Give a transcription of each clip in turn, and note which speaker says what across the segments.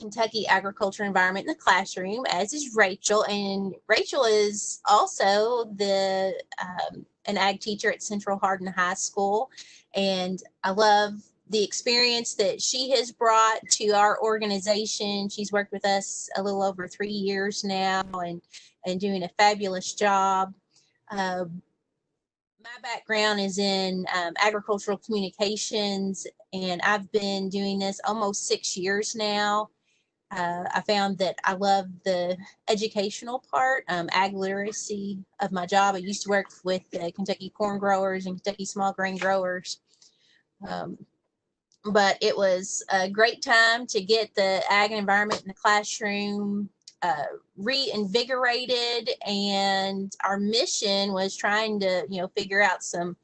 Speaker 1: Kentucky agriculture environment in the classroom, as is Rachel. And Rachel is also an ag teacher at Central Hardin High School. And I love the experience that she has brought to our organization. She's worked with us a little over 3 years now and doing a fabulous job. My background is in agricultural communications, and I've been doing this almost 6 years now. I found that I love the educational part, ag literacy of my job. I used to work with Kentucky corn growers and Kentucky small grain growers. But it was a great time to get the ag environment in the classroom reinvigorated, and our mission was trying to, figure out some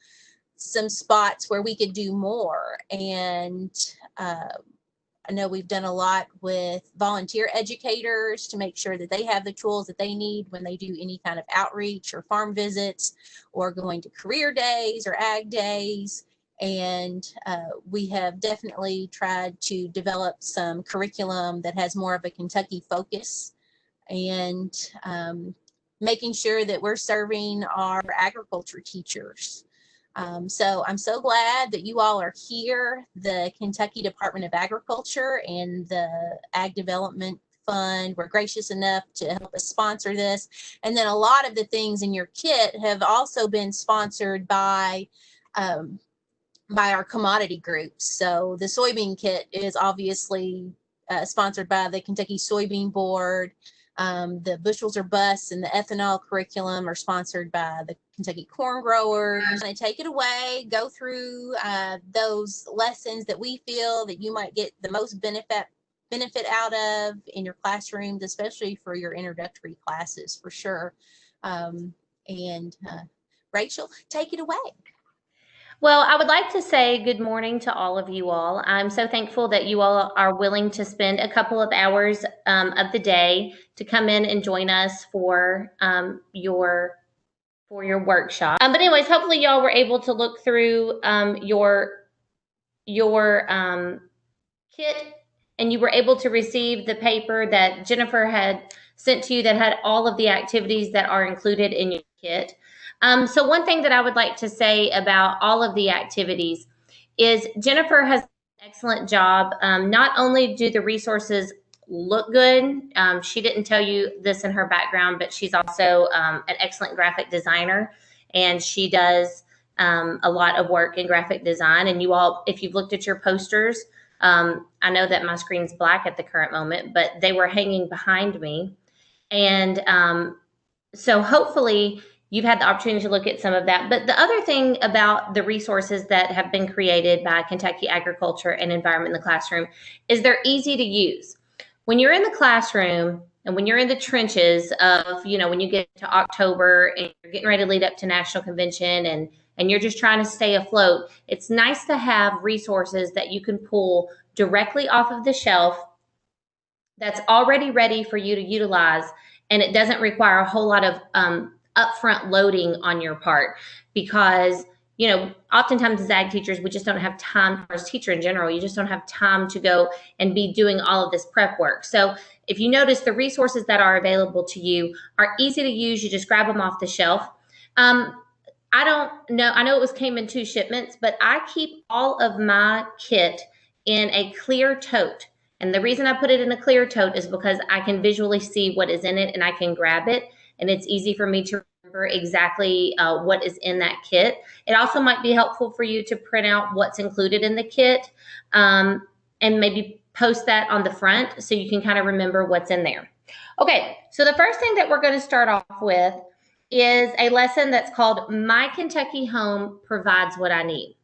Speaker 1: spots where we could do more. And I know we've done a lot with volunteer educators to make sure that they have the tools that they need when they do any kind of outreach or farm visits or going to career days or ag days. And we have definitely tried to develop some curriculum that has more of a Kentucky focus, and making sure that we're serving our agriculture teachers. So I'm so glad that you all are here. The Kentucky Department of Agriculture and the Ag Development Fund were gracious enough to help us sponsor this. And then a lot of the things in your kit have also been sponsored by our commodity groups. So the soybean kit is obviously sponsored by the Kentucky Soybean Board. The bushels or busts and the ethanol curriculum are sponsored by the Kentucky corn growers. And take it away, go through those lessons that we feel that you might get the most benefit out of in your classrooms, especially for your introductory classes, for sure. Rachel, take it away.
Speaker 2: Well, I would like to say good morning to all of you all. I'm so thankful that you all are willing to spend a couple of hours of the day to come in and join us for your workshop. But anyways, hopefully y'all were able to look through your kit, and you were able to receive the paper that Jennifer had sent to you that had all of the activities that are included in your kit. So one thing that I would like to say about all of the activities is Jennifer has done an excellent job. Not only do the resources look good, she didn't tell you this in her background, but she's also an excellent graphic designer, and she does a lot of work in graphic design. And you all, if you've looked at your posters, I know that my screen's black at the current moment, but they were hanging behind me. And so hopefully you've had the opportunity to look at some of that. But the other thing about the resources that have been created by Kentucky Agriculture and Environment in the Classroom is they're easy to use. When you're in the classroom and when you're in the trenches of, when you get to October and you're getting ready to lead up to National Convention and you're just trying to stay afloat, it's nice to have resources that you can pull directly off of the shelf that's already ready for you to utilize, and it doesn't require a whole lot of upfront loading on your part, because oftentimes as ag teachers, we just don't have time, or as teacher in general, you just don't have time to go and be doing all of this prep work. So if you notice, the resources that are available to you are easy to use. You just grab them off the shelf. I know it came in 2 shipments, but I keep all of my kit in a clear tote. And the reason I put it in a clear tote is because I can visually see what is in it and I can grab it. And it's easy for me to remember exactly what is in that kit. It also might be helpful for you to print out what's included in the kit and maybe post that on the front so you can kind of remember what's in there. Okay, so the first thing that we're going to start off with is a lesson that's called My Kentucky Home Provides What I Need.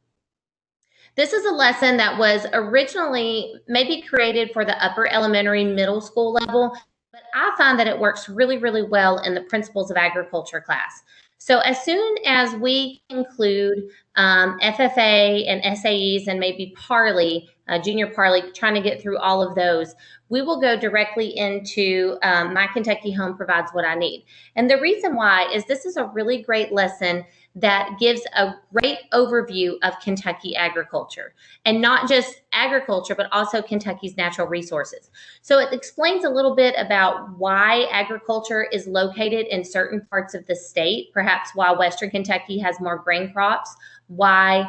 Speaker 2: This is a lesson that was originally maybe created for the upper elementary, middle school level, but I find that it works really, really well in the Principles of Agriculture class. So as soon as we include FFA and SAEs and maybe Parley, junior Parley, trying to get through all of those, we will go directly into My Kentucky Home Provides What I Need. And the reason why is this is a really great lesson that gives a great overview of Kentucky agriculture, and not just agriculture, but also Kentucky's natural resources. So it explains a little bit about why agriculture is located in certain parts of the state, perhaps why Western Kentucky has more grain crops, why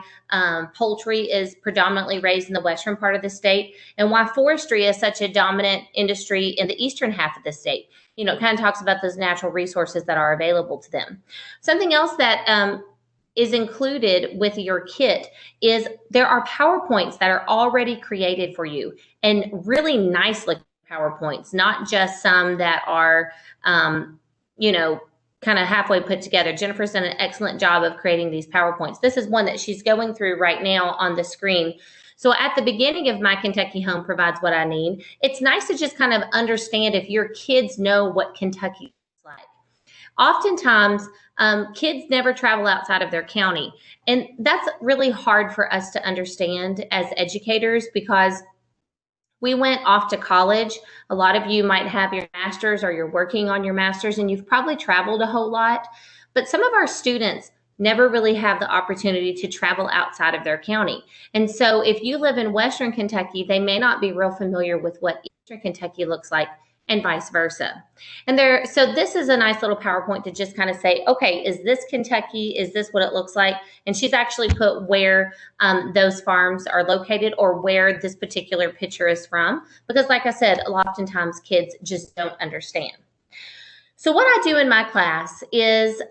Speaker 2: poultry is predominantly raised in the western part of the state, and why forestry is such a dominant industry in the eastern half of the state. You know, it kind of talks about those natural resources that are available to them. Something else that is included with your kit is there are PowerPoints that are already created for you, and really nice looking PowerPoints, not just some that are, you know, kind of halfway put together. Jennifer's done an excellent job of creating these PowerPoints. This is one that she's going through right now on the screen. So at the beginning of My Kentucky Home Provides What I Need, it's nice to just kind of understand if your kids know what Kentucky is like. Oftentimes, kids never travel outside of their county, and that's really hard for us to understand as educators because we went off to college. A lot of you might have your master's or you're working on your master's, and you've probably traveled a whole lot, but some of our students never really have the opportunity to travel outside of their county. And so if you live in Western Kentucky, they may not be real familiar with what Eastern Kentucky looks like, and vice versa. And so this is a nice little PowerPoint to just kind of say, okay, is this Kentucky? Is this what it looks like? And she's actually put where those farms are located or where this particular picture is from, because like I said, oftentimes kids just don't understand. So what I do in my class is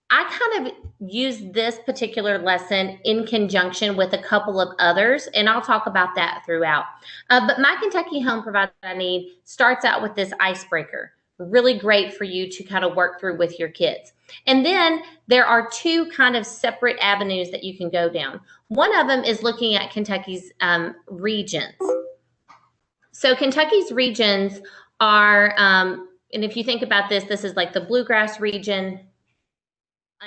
Speaker 2: I kind of use this particular lesson in conjunction with a couple of others, and I'll talk about that throughout. But My Kentucky Home Provides What I Need starts out with this icebreaker. Really great for you to kind of work through with your kids. And then there are two kind of separate avenues that you can go down. One of them is looking at Kentucky's regions. So Kentucky's regions are, and if you think about this, this is like the bluegrass region,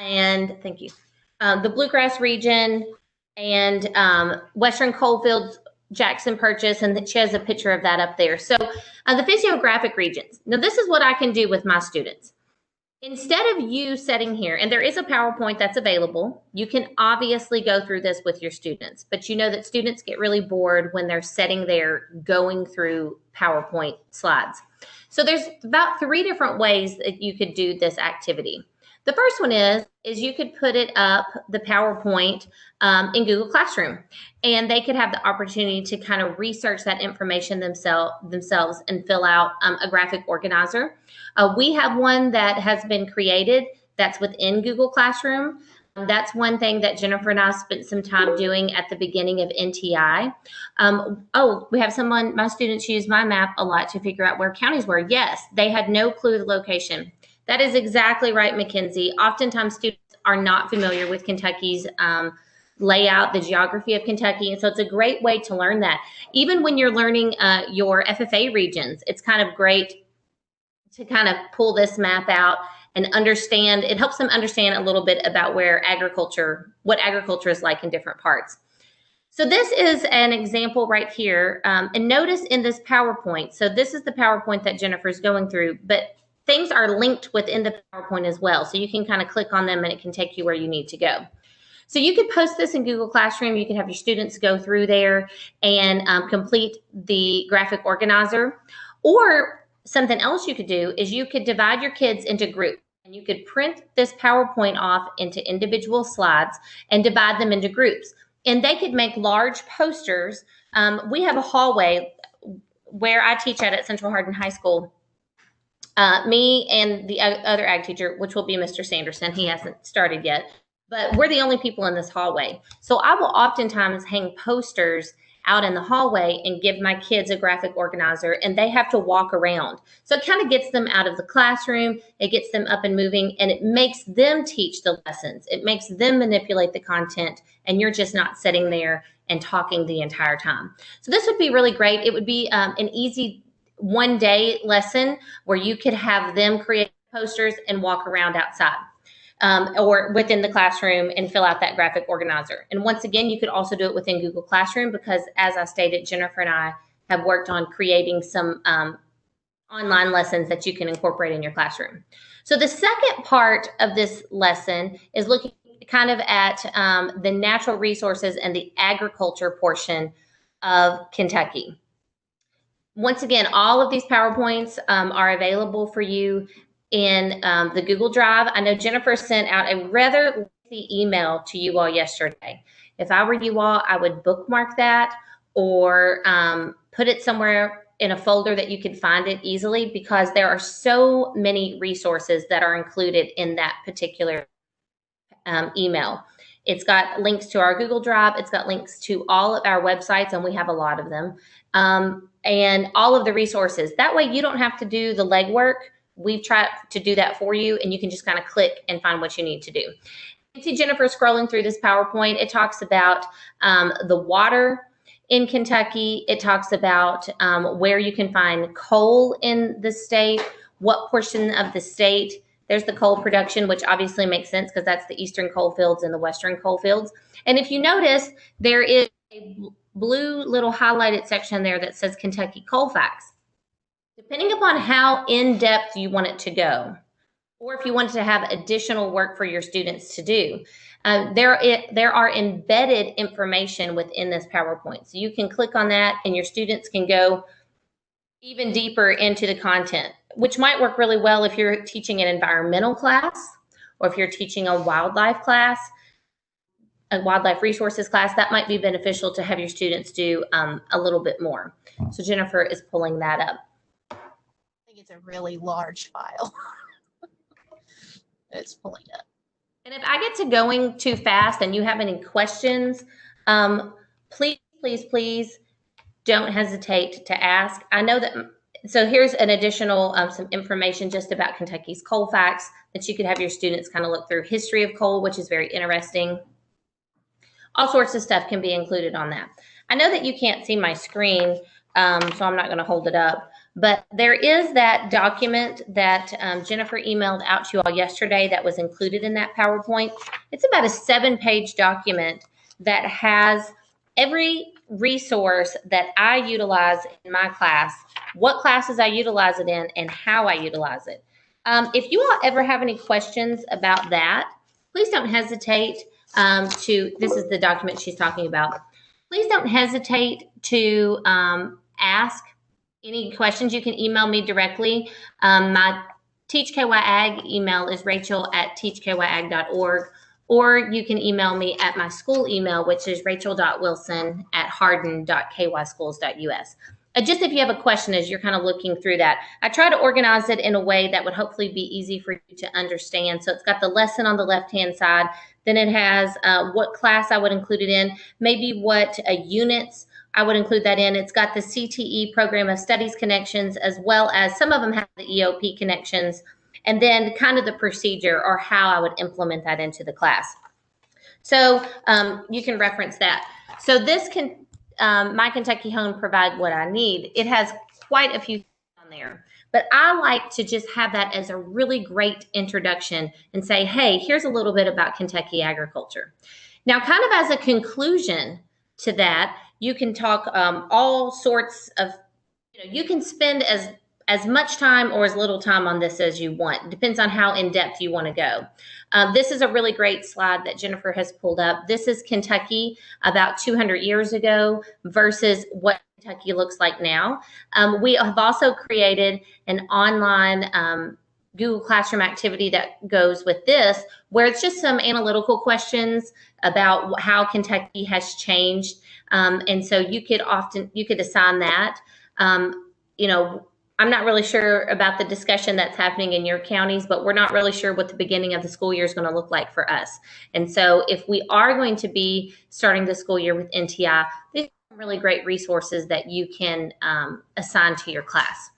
Speaker 2: and thank you, the bluegrass region, and Western Coalfields, Jackson Purchase, and she has a picture of that up there. So the physiographic regions. Now this is what I can do with my students. Instead of you sitting here, and there is a PowerPoint that's available, you can obviously go through this with your students, but you know that students get really bored when they're sitting there going through PowerPoint slides. So there's about 3 different ways that you could do this activity. The first one is you could put it up, the PowerPoint, in Google Classroom, and they could have the opportunity to kind of research that information themselves and fill out a graphic organizer. We have one that has been created that's within Google Classroom. That's one thing that Jennifer and I spent some time doing at the beginning of NTI. We have someone, my students use my map a lot to figure out where counties were. Yes, they had no clue the location. That is exactly right, Mackenzie. Oftentimes students are not familiar with Kentucky's layout, the geography of Kentucky, and so it's a great way to learn that. Even when you're learning your FFA regions, it's kind of great to kind of pull this map out and understand. It helps them understand a little bit about what agriculture is like in different parts. So this is an example right here, and notice in this PowerPoint, so this is the PowerPoint that Jennifer's going through, but things are linked within the PowerPoint as well. So you can kind of click on them and it can take you where you need to go. So you could post this in Google Classroom. You could have your students go through there and complete the graphic organizer. Or something else you could do is you could divide your kids into groups, and you could print this PowerPoint off into individual slides and divide them into groups. And they could make large posters. We have a hallway where I teach at Central Hardin High School. Me and the other ag teacher, which will be Mr. Sanderson, he hasn't started yet, but we're the only people in this hallway. So I will oftentimes hang posters out in the hallway and give my kids a graphic organizer, and they have to walk around. So it kind of gets them out of the classroom, it gets them up and moving, and it makes them teach the lessons. It makes them manipulate the content, and you're just not sitting there and talking the entire time. So this would be really great. It would be an easy one-day lesson where you could have them create posters and walk around outside or within the classroom and fill out that graphic organizer. And once again, you could also do it within Google Classroom because, as I stated, Jennifer and I have worked on creating some online lessons that you can incorporate in your classroom. So the second part of this lesson is looking kind of at the natural resources and the agriculture portion of Kentucky. Once again, all of these PowerPoints are available for you in the Google Drive. I know Jennifer sent out a rather lengthy email to you all yesterday. If I were you all, I would bookmark that or put it somewhere in a folder that you could find it easily, because there are so many resources that are included in that particular email. It's got links to our Google Drive. It's got links to all of our websites, and we have a lot of them, and all of the resources. That way you don't have to do the legwork. We've tried to do that for you, and you can just kind of click and find what you need to do. You can see Jennifer scrolling through this PowerPoint. It talks about the water in Kentucky. It talks about where you can find coal in the state, what portion of the state. There's the coal production, which obviously makes sense because that's the eastern coal fields and the western coal fields. And if you notice, there is a blue little highlighted section there that says Kentucky Coal Facts. Depending upon how in-depth you want it to go, or if you want to have additional work for your students to do, there are embedded information within this PowerPoint. So you can click on that and your students can go even deeper into the content, which might work really well if you're teaching an environmental class, or if you're teaching a wildlife class, a wildlife resources class. That might be beneficial to have your students do a little bit more. So Jennifer is pulling that up.
Speaker 1: I think it's a really large file. It's pulling up.
Speaker 2: And if I get to going too fast and you have any questions, please don't hesitate to ask. I know that, so here's an additional some information just about Kentucky's coal facts that you could have your students kind of look through. History of coal, which is very interesting. All sorts of stuff can be included on that. I know that you can't see my screen, so I'm not going to hold it up. But there is that document that Jennifer emailed out to you all yesterday that was included in that PowerPoint. It's about a 7-page document that has every resource that I utilize in my class, what classes I utilize it in, and how I utilize it. If you all ever have any questions about that, please don't hesitate this is the document she's talking about. Please don't hesitate to ask any questions. You can email me directly. My Teach KY Ag email is rachel@teachkyag.org, or you can email me at my school email, which is rachel.wilson@hardin.kyschools.us. Just if you have a question as you're kind of looking through that, I try to organize it in a way that would hopefully be easy for you to understand. So it's got the lesson on the left-hand side. Then it has what class I would include it in, maybe what units I would include that in. It's got the CTE Program of Studies connections, as well as some of them have the EOP connections, and then kind of the procedure or how I would implement that into the class. So you can reference that. So this can, My Kentucky Home Provide What I Need. It has quite a few things on there, but I like to just have that as a really great introduction and say, hey, here's a little bit about Kentucky agriculture. Now, kind of as a conclusion to that, you can talk all sorts of, you can spend as much time or as little time on this as you want. It depends on how in depth you want to go. This is a really great slide that Jennifer has pulled up. This is Kentucky about 200 years ago versus what Kentucky looks like now. We have also created an online Google Classroom activity that goes with this, where it's just some analytical questions about how Kentucky has changed. And so you could assign that. I'm not really sure about the discussion that's happening in your counties, but we're not really sure what the beginning of the school year is going to look like for us. And so if we are going to be starting the school year with NTI, these are some really great resources that you can assign to your class.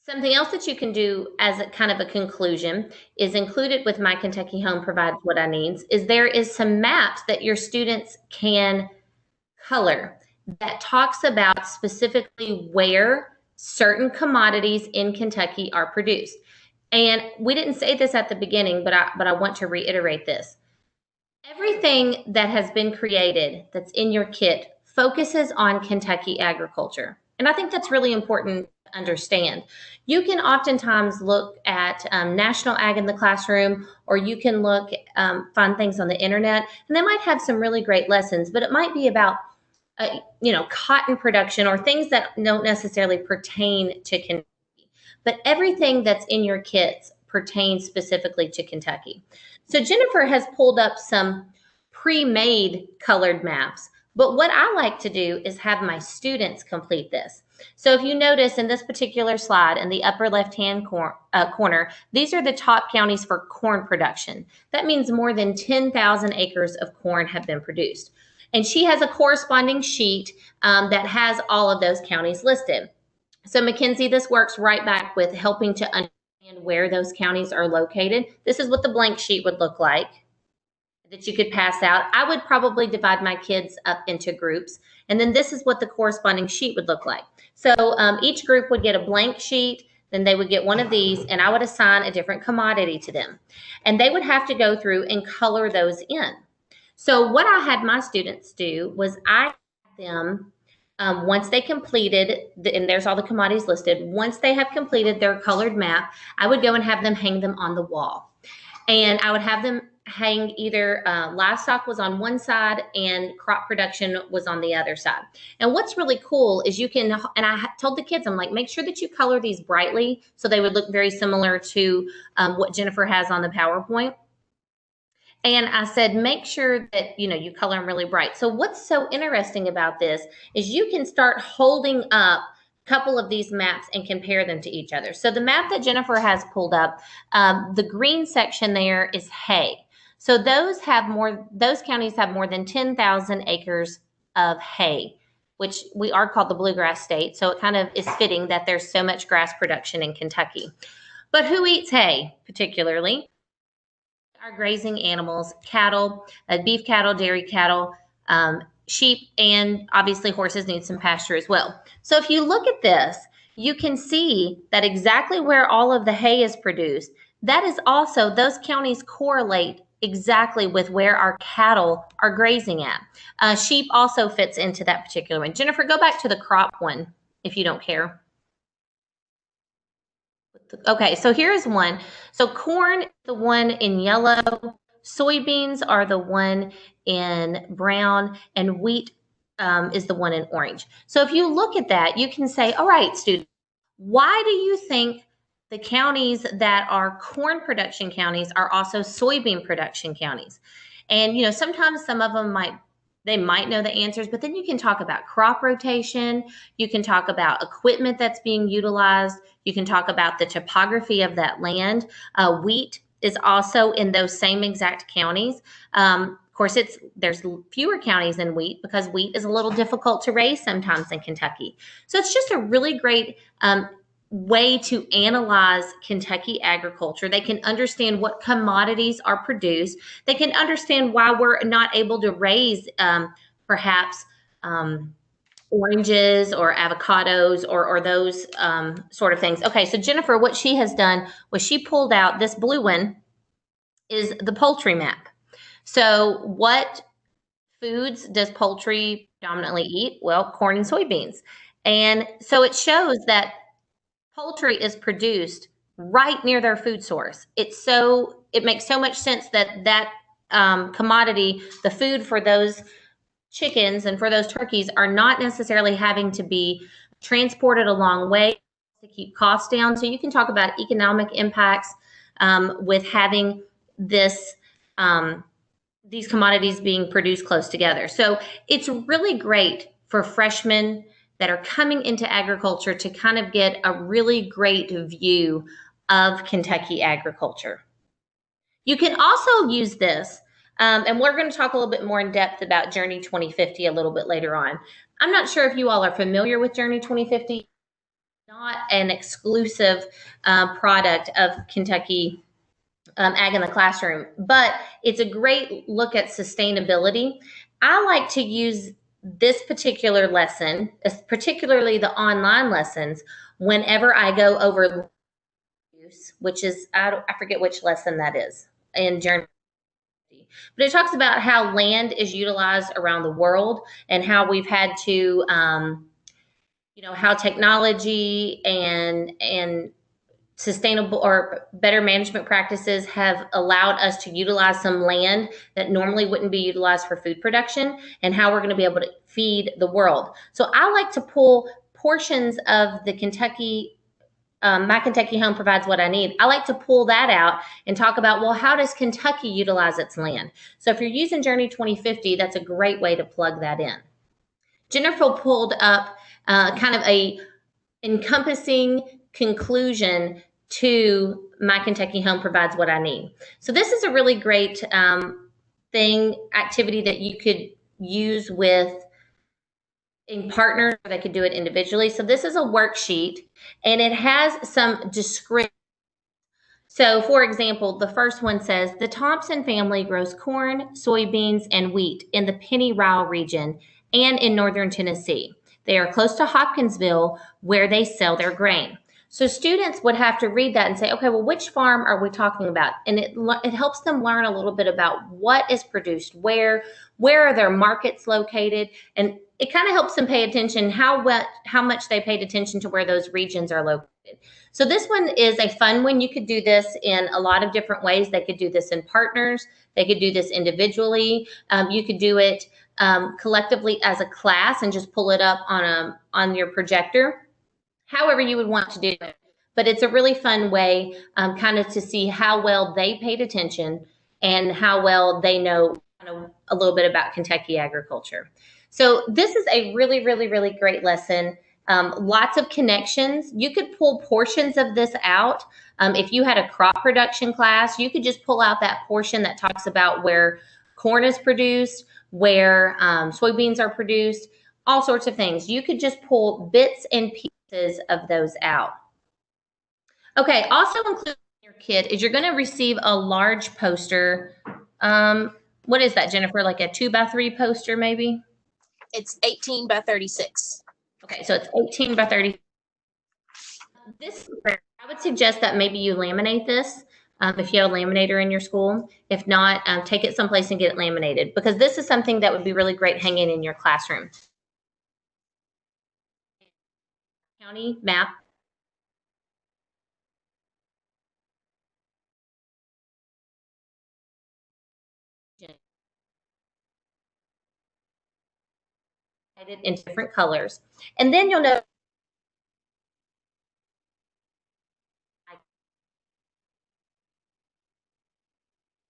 Speaker 2: Something else that you can do as a kind of a conclusion is included with My Kentucky Home Provides What I Needs is there is some maps that your students can color that talks about specifically where certain commodities in Kentucky are produced. And we didn't say this at the beginning, but I want to reiterate this. Everything that has been created that's in your kit focuses on Kentucky agriculture. And I think that's really important to understand. You can oftentimes look at National Ag in the Classroom, or you can look, find things on the internet, and they might have some really great lessons, but it might be about cotton production or things that don't necessarily pertain to Kentucky. But everything that's in your kits pertains specifically to Kentucky. So Jennifer has pulled up some pre-made colored maps. But what I like to do is have my students complete this. So if you notice in this particular slide in the upper left-hand corner, these are the top counties for corn production. That means more than 10,000 acres of corn have been produced. And she has a corresponding sheet that has all of those counties listed. So Mackenzie, this works right back with helping to understand where those counties are located. This is what the blank sheet would look like that you could pass out. I would probably divide my kids up into groups, and then this is what the corresponding sheet would look like. So each group would get a blank sheet, then they would get one of these, and I would assign a different commodity to them. And they would have to go through and color those in. So what I had my students do was I had them, once they completed, and there's all the commodities listed, once they have completed their colored map, I would go and have them hang them on the wall. And I would have them hang either livestock was on one side and crop production was on the other side. And what's really cool is you can, and I told the kids, I'm like, make sure that you color these brightly so they would look very similar to what Jennifer has on the PowerPoint. And I said, make sure that, you color them really bright. So what's so interesting about this is you can start holding up a couple of these maps and compare them to each other. So the map that Jennifer has pulled up, the green section there is hay. So those counties have more than 10,000 acres of hay, which we are called the bluegrass state. So it kind of is fitting that there's so much grass production in Kentucky. But who eats hay particularly? Our grazing animals, cattle, beef cattle, dairy cattle, sheep, and obviously horses need some pasture as well. So if you look at this, you can see that exactly where all of the hay is produced, that is also, those counties correlate exactly with where our cattle are grazing at. Sheep also fits into that particular one. Jennifer, go back to the crop one if you don't care. Okay, so here's one. So corn is the one in yellow, soybeans are the one in brown, and wheat is the one in orange. So if you look at that, you can say, all right, students, why do you think the counties that are corn production counties are also soybean production counties? And, sometimes some of them might know the answers, but then you can talk about crop rotation. You can talk about equipment that's being utilized. You can talk about the topography of that land. Wheat is also in those same exact counties. Of course, there's fewer counties in wheat because wheat is a little difficult to raise sometimes in Kentucky. So it's just a really great way to analyze Kentucky agriculture. They can understand what commodities are produced. They can understand why we're not able to raise perhaps oranges or avocados or those sort of things. Okay, so Jennifer, what she has done was she pulled out this blue one is the poultry map. So what foods does poultry predominantly eat? Well, corn and soybeans. And so it shows that poultry is produced right near their food source. It makes so much sense that commodity, the food for those chickens and for those turkeys, are not necessarily having to be transported a long way to keep costs down. So you can talk about economic impacts with having these commodities being produced close together. So it's really great for freshmen that are coming into agriculture to kind of get a really great view of Kentucky agriculture. You can also use this, and we're going to talk a little bit more in depth about Journey 2050 a little bit later on. I'm not sure if you all are familiar with Journey 2050. Not an exclusive product of Kentucky Ag in the Classroom, but it's a great look at sustainability. I like to use this particular lesson, particularly the online lessons, whenever I go over use, which is, I forget which lesson that is in Journey. But it talks about how land is utilized around the world and how we've had to, how technology and sustainable or better management practices have allowed us to utilize some land that normally wouldn't be utilized for food production, and how we're going to be able to feed the world. So I like to pull portions of the Kentucky, My Kentucky Home Provides What I Need. I like to pull that out and talk about, well, how does Kentucky utilize its land? So if you're using Journey 2050, that's a great way to plug that in. Jennifer pulled up kind of a encompassing conclusion to My Kentucky Home Provides What I Need. So this is a really great activity that you could use with in partners, or they could do it individually. So this is a worksheet, and it has some description. So for example, the first one says, the Thompson family grows corn, soybeans, and wheat in the Penny Ryle region and in northern Tennessee. They are close to Hopkinsville, where they sell their grain. So students would have to read that and say, okay, well, which farm are we talking about? And it helps them learn a little bit about what is produced where are their markets located, and it kind of helps them pay attention how much they paid attention to where those regions are located. So this one is a fun one. You could do this in a lot of different ways. They could do this in partners. They could do this individually. You could do it collectively as a class and just pull it up on your projector, however you would want to do it. But it's a really fun way kind of to see how well they paid attention and how well they know kind of a little bit about Kentucky agriculture. So this is a really, really, really great lesson. Lots of connections. You could pull portions of this out. If you had a crop production class, you could just pull out that portion that talks about where corn is produced, where soybeans are produced, all sorts of things. You could just pull bits and pieces of those out. Okay, also included in your kit is you're going to receive a large poster. What is that, Jennifer? Like a 2x3 poster, maybe?
Speaker 1: It's 18 by 36.
Speaker 2: Okay, so it's 18 by 30. I would suggest that maybe you laminate this if you have a laminator in your school. If not, take it someplace and get it laminated, because this is something that would be really great hanging in your classroom. County map. In different colors. And then you'll know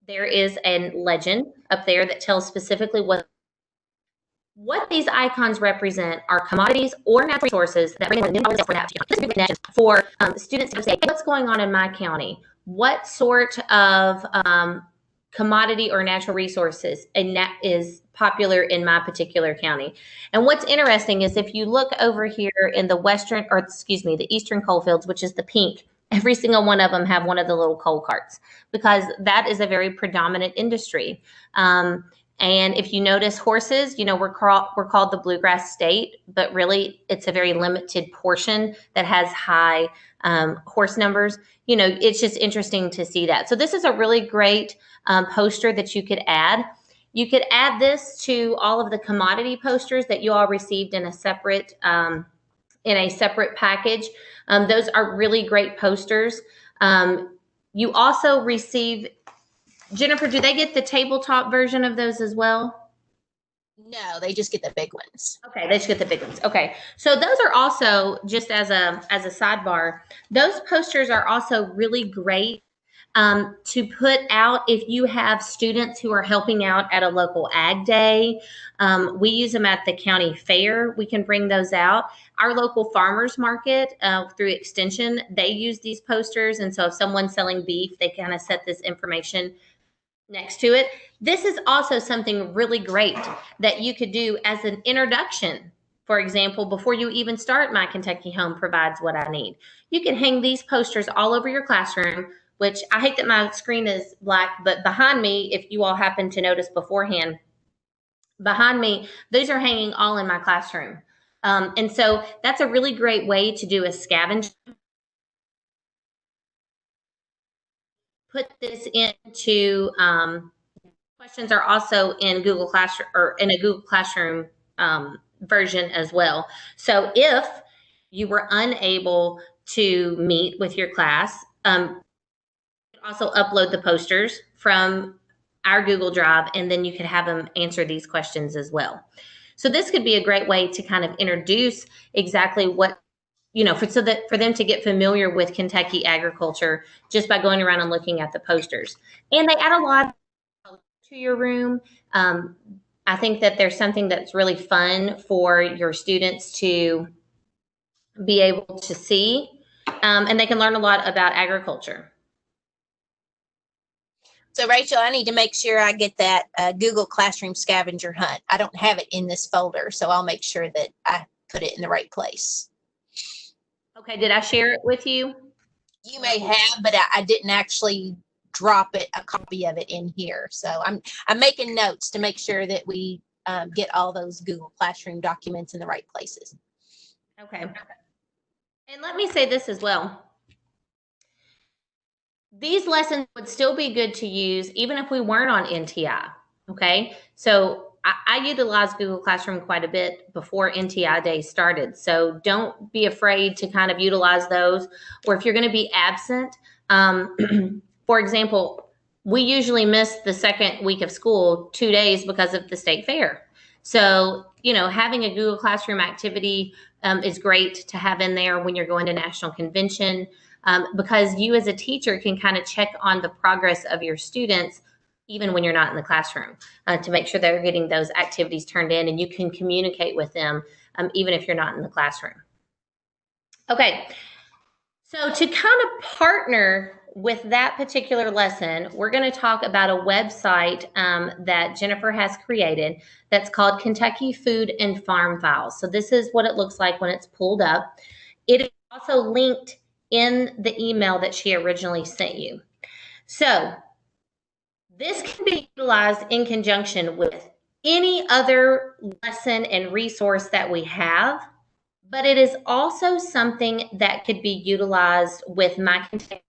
Speaker 2: there is a legend up there that tells specifically what these icons represent are commodities or natural resources that bring in for students to say, hey, what's going on in my county? What sort of commodity or natural resources is popular in my particular county? And what's interesting is if you look over here in the eastern coal fields, which is the pink, every single one of them have one of the little coal carts, because that is a very predominant industry. And if you notice horses, we're called the bluegrass state, but really it's a very limited portion that has high horse numbers. It's just interesting to see that. So this is a really great poster that you could add. You could add this to all of the commodity posters that you all received in a separate package. Those are really great posters. You also receive, Jennifer, do they get the tabletop version of those as well?
Speaker 1: No, they just get the big ones.
Speaker 2: Okay, they just get the big ones. Okay, so those are also, just as a sidebar, those posters are also really great to put out if you have students who are helping out at a local ag day. We use them at the county fair. We can bring those out. Our local farmers market through Extension, they use these posters. And so if someone's selling beef, they kind of set this information next to it. This is also something really great that you could do as an introduction. For example, before you even start My Kentucky Home Provides What I Need, you can hang these posters all over your classroom, which I hate that my screen is black, but behind me, if you all happen to notice beforehand, behind me, those are hanging all in my classroom. And so that's a really great way to do a scavenger. Put this into Questions are also in Google Classroom or in a Google Classroom version as well. So if you were unable to meet with your class, you could also upload the posters from our Google Drive, and then you could have them answer these questions as well. So this could be a great way to kind of introduce exactly what, for them to get familiar with Kentucky agriculture just by going around and looking at the posters. And they add a lot to your room. I think that there's something that's really fun for your students to be able to see, and they can learn a lot about agriculture.
Speaker 1: So Rachel, I need to make sure I get that Google Classroom scavenger hunt. I don't have it in this folder, so I'll make sure that I put it in the right place.
Speaker 2: Okay, did I share it with you?
Speaker 1: You may have, but I didn't actually drop a copy of it in here. So I'm making notes to make sure that we get all those Google Classroom documents in the right places.
Speaker 2: Okay. And let me say this as well. These lessons would still be good to use even if we weren't on NTI. Okay. So I utilized Google Classroom quite a bit before NTI Day started. So don't be afraid to kind of utilize those. Or if you're going to be absent, for example, we usually miss the second week of school 2 days because of the state fair. So, having a Google Classroom activity is great to have in there when you're going to National Convention, because you as a teacher can kind of check on the progress of your students even when you're not in the classroom, to make sure they're getting those activities turned in, and you can communicate with them even if you're not in the classroom. Okay, so to kind of partner with that particular lesson, we're going to talk about a website that Jennifer has created that's called Kentucky Food and Farm Files. So this is what it looks like when it's pulled up. It is also linked in the email that she originally sent you. So this can be utilized in conjunction with any other lesson and resource that we have, but it is also something that could be utilized with my Kentucky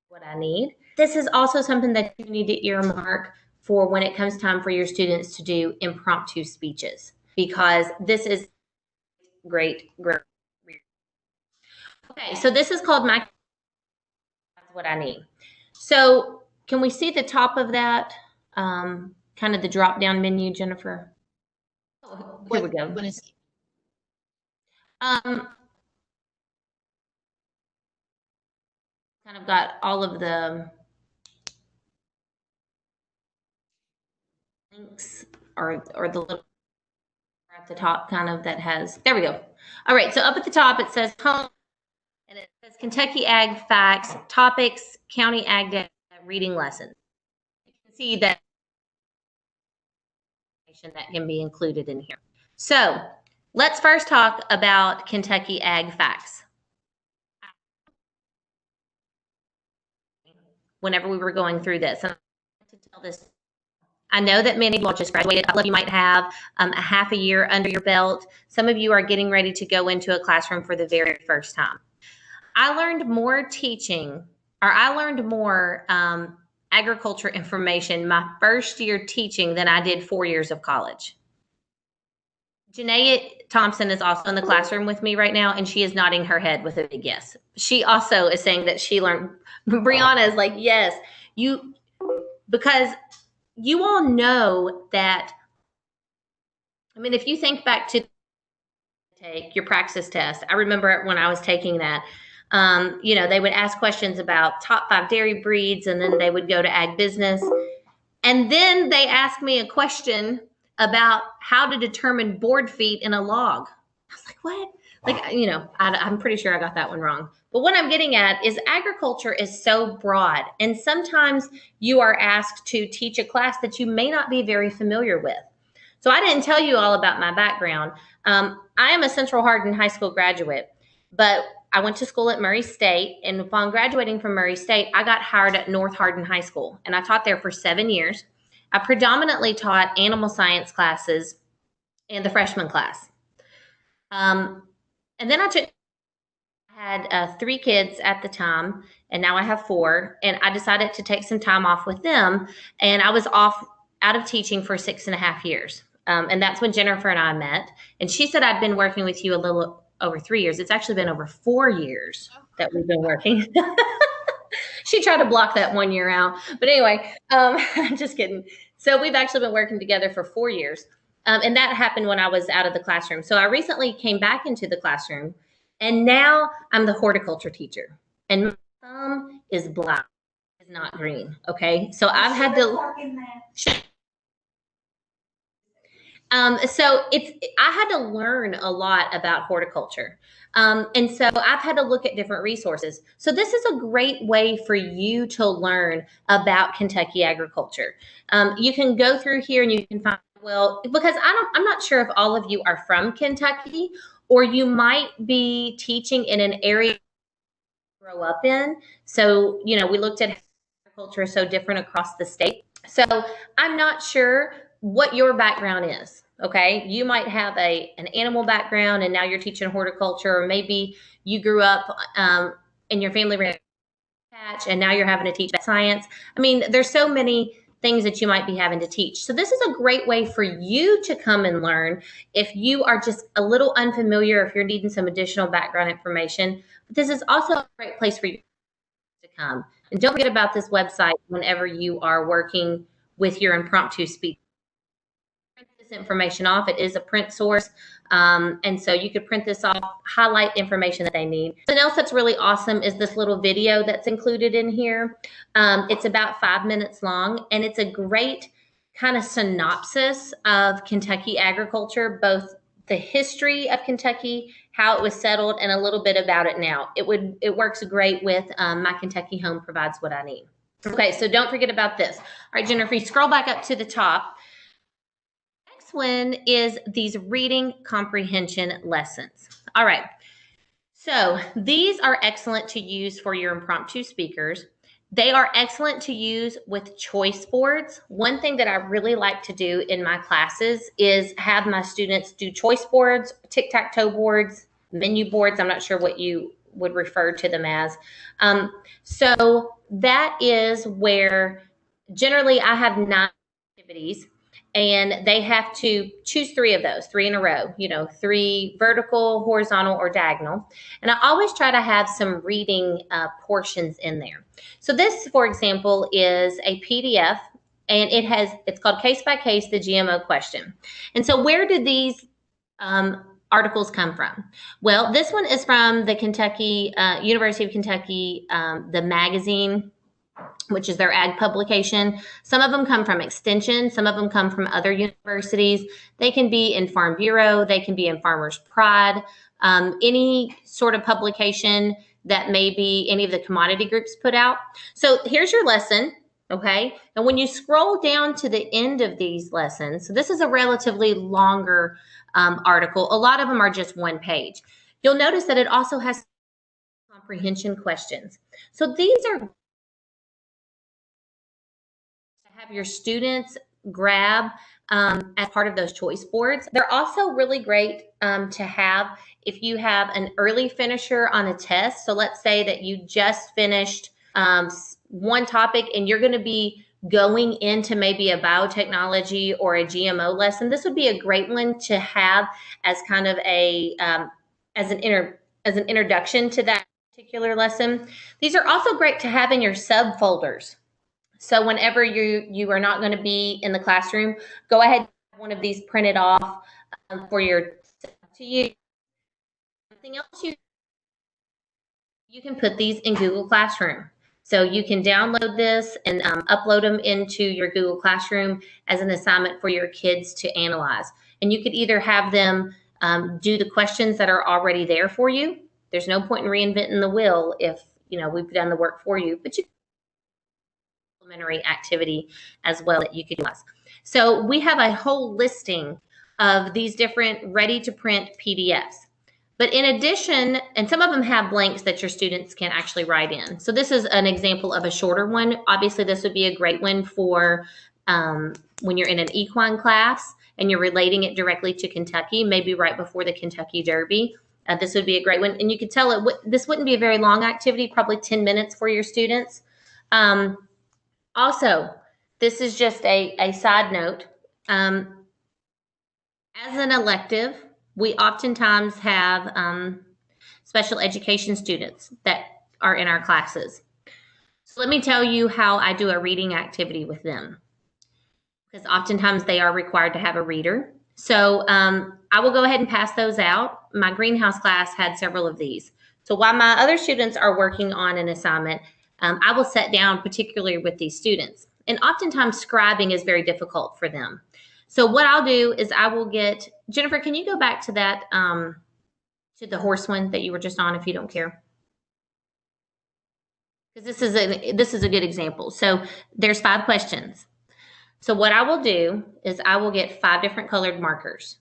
Speaker 2: What I Need. This is also something that you need to earmark for when it comes time for your students to do impromptu speeches, because this is great. Okay, so this is called My What I Need. So can we see the top of that, kind of the drop-down menu, Jennifer? Oh, here we go. Kind of got all of the links or the little at the top kind of that has, there we go. All right, so up at the top it says home, and it says Kentucky Ag Facts, Topics, County Ag Data, Reading Lessons. You can see that can be included in here. So let's first talk about Kentucky Ag Facts. Whenever we were going through this, and to tell this, I know that many of you just graduated. A couple of you might have a half a year under your belt. Some of you are getting ready to go into a classroom for the very first time. I learned more agriculture information my first year teaching than I did 4 years of college. Janae Thompson is also in the classroom with me right now, and she is nodding her head with a big yes. She also is saying that she learned. Brianna is like, yes, because you all know that, if you think back to take your praxis test, I remember when I was taking that, they would ask questions about top 5 dairy breeds, and then they would go to ag business. And then they asked me a question about how to determine board feet in a log. I was like, what? I'm pretty sure I got that one wrong. But what I'm getting at is agriculture is so broad, and sometimes you are asked to teach a class that you may not be very familiar with. So I didn't tell you all about my background. I am a Central Hardin High School graduate, but I went to school at Murray State, and upon graduating from Murray State, I got hired at North Hardin High School, and I taught there for 7 years. I predominantly taught animal science classes and the freshman class. And then I had 3 kids at the time, and now I have 4. And I decided to take some time off with them. And I was out of teaching for 6.5 years. And that's when Jennifer and I met. And she said, I'd been working with you a little over 3 years. It's actually been over 4 years that we've been working. She tried to block that 1 year out. But anyway, just kidding. So we've actually been working together for 4 years. And that happened when I was out of the classroom. So I recently came back into the classroom, and now I'm the horticulture teacher. And my thumb is black, it's not green. Okay. So I've had to. So I had to learn a lot about horticulture. And so I've had to look at different resources. So this is a great way for you to learn about Kentucky agriculture. You can go through here and you can find, well, because I'm not sure if all of you are from Kentucky, or you might be teaching in an area you grow up in. So, we looked at agriculture so different across the state. So I'm not sure what your background is. Okay. You might have an animal background and now you're teaching horticulture, or maybe you grew up and your family ran a patch and now you're having to teach science. I mean, there's so many things that you might be having to teach. So this is a great way for you to come and learn if you are just a little unfamiliar, if you're needing some additional background information. But this is also a great place for you to come. And don't forget about this website whenever you are working with your impromptu speech. Print this information off. It is a print source. And so you could print this off, highlight information that they need. Something else that's really awesome is this little video that's included in here. It's about 5 minutes long, and it's a great kind of synopsis of Kentucky agriculture, both the history of Kentucky, how it was settled, and a little bit about it now. It works great with My Kentucky Home Provides What I Need. Okay, so don't forget about this. All right, Jennifer, you scroll back up to the top. Next one is these reading comprehension lessons. All right, so these are excellent to use for your impromptu speakers. They are excellent to use with choice boards. One thing that I really like to do in my classes is have my students do choice boards, tic-tac-toe boards, menu boards. I'm not sure what you would refer to them as. So that is where generally I have 9 activities, and they have to choose 3 of those, 3 in a row, 3 vertical, horizontal, or diagonal. And I always try to have some reading portions in there. So this, for example, is a PDF, and it's called Case by Case, the GMO Question. And so where did these articles come from? Well, this one is from the Kentucky, University of Kentucky, the magazine, which is their ag publication. Some of them come from Extension. Some of them come from other universities. They can be in Farm Bureau. They can be in Farmers Pride. Any sort of publication that maybe any of the commodity groups put out. So here's your lesson, okay? And when you scroll down to the end of these lessons, so this is a relatively longer article. A lot of them are just 1 page. You'll notice that it also has comprehension questions. So these are to have your students grab as part of those choice boards. They're also really great to have if you have an early finisher on a test. So let's say that you just finished one topic and you're going to be going into maybe a biotechnology or a GMO lesson. This would be a great one to have as kind of a as an introduction to that particular lesson. These are also great to have in your subfolders. So whenever you are not going to be in the classroom, go ahead and have one of these printed off for your to use. Something else you can put these in Google Classroom. So you can download this and upload them into your Google Classroom as an assignment for your kids to analyze. And you could either have them do the questions that are already there for you. There's no point in reinventing the wheel if we've done the work for you, but you activity as well that you could do. So we have a whole listing of these different ready to print PDFs. But in addition, and some of them have blanks that your students can actually write in. So this is an example of a shorter one. Obviously, this would be a great one for when you're in an equine class and you're relating it directly to Kentucky, maybe right before the Kentucky Derby. this would be a great one. And you could tell this wouldn't be a very long activity, probably 10 minutes for your students. Also, this is just a side note. As an elective, we oftentimes have special education students that are in our classes. So let me tell you how I do a reading activity with them, because oftentimes they are required to have a reader. So I will go ahead and pass those out. My greenhouse class had several of these. So while my other students are working on an assignment, I will sit down particularly with these students. And oftentimes scribing is very difficult for them. So what I'll do is I will get, Jennifer, can you go back to that, to the horse one that you were just on, if you don't care? Because this is a good example. So there's 5 questions. So what I will do is I will get 5 different colored markers.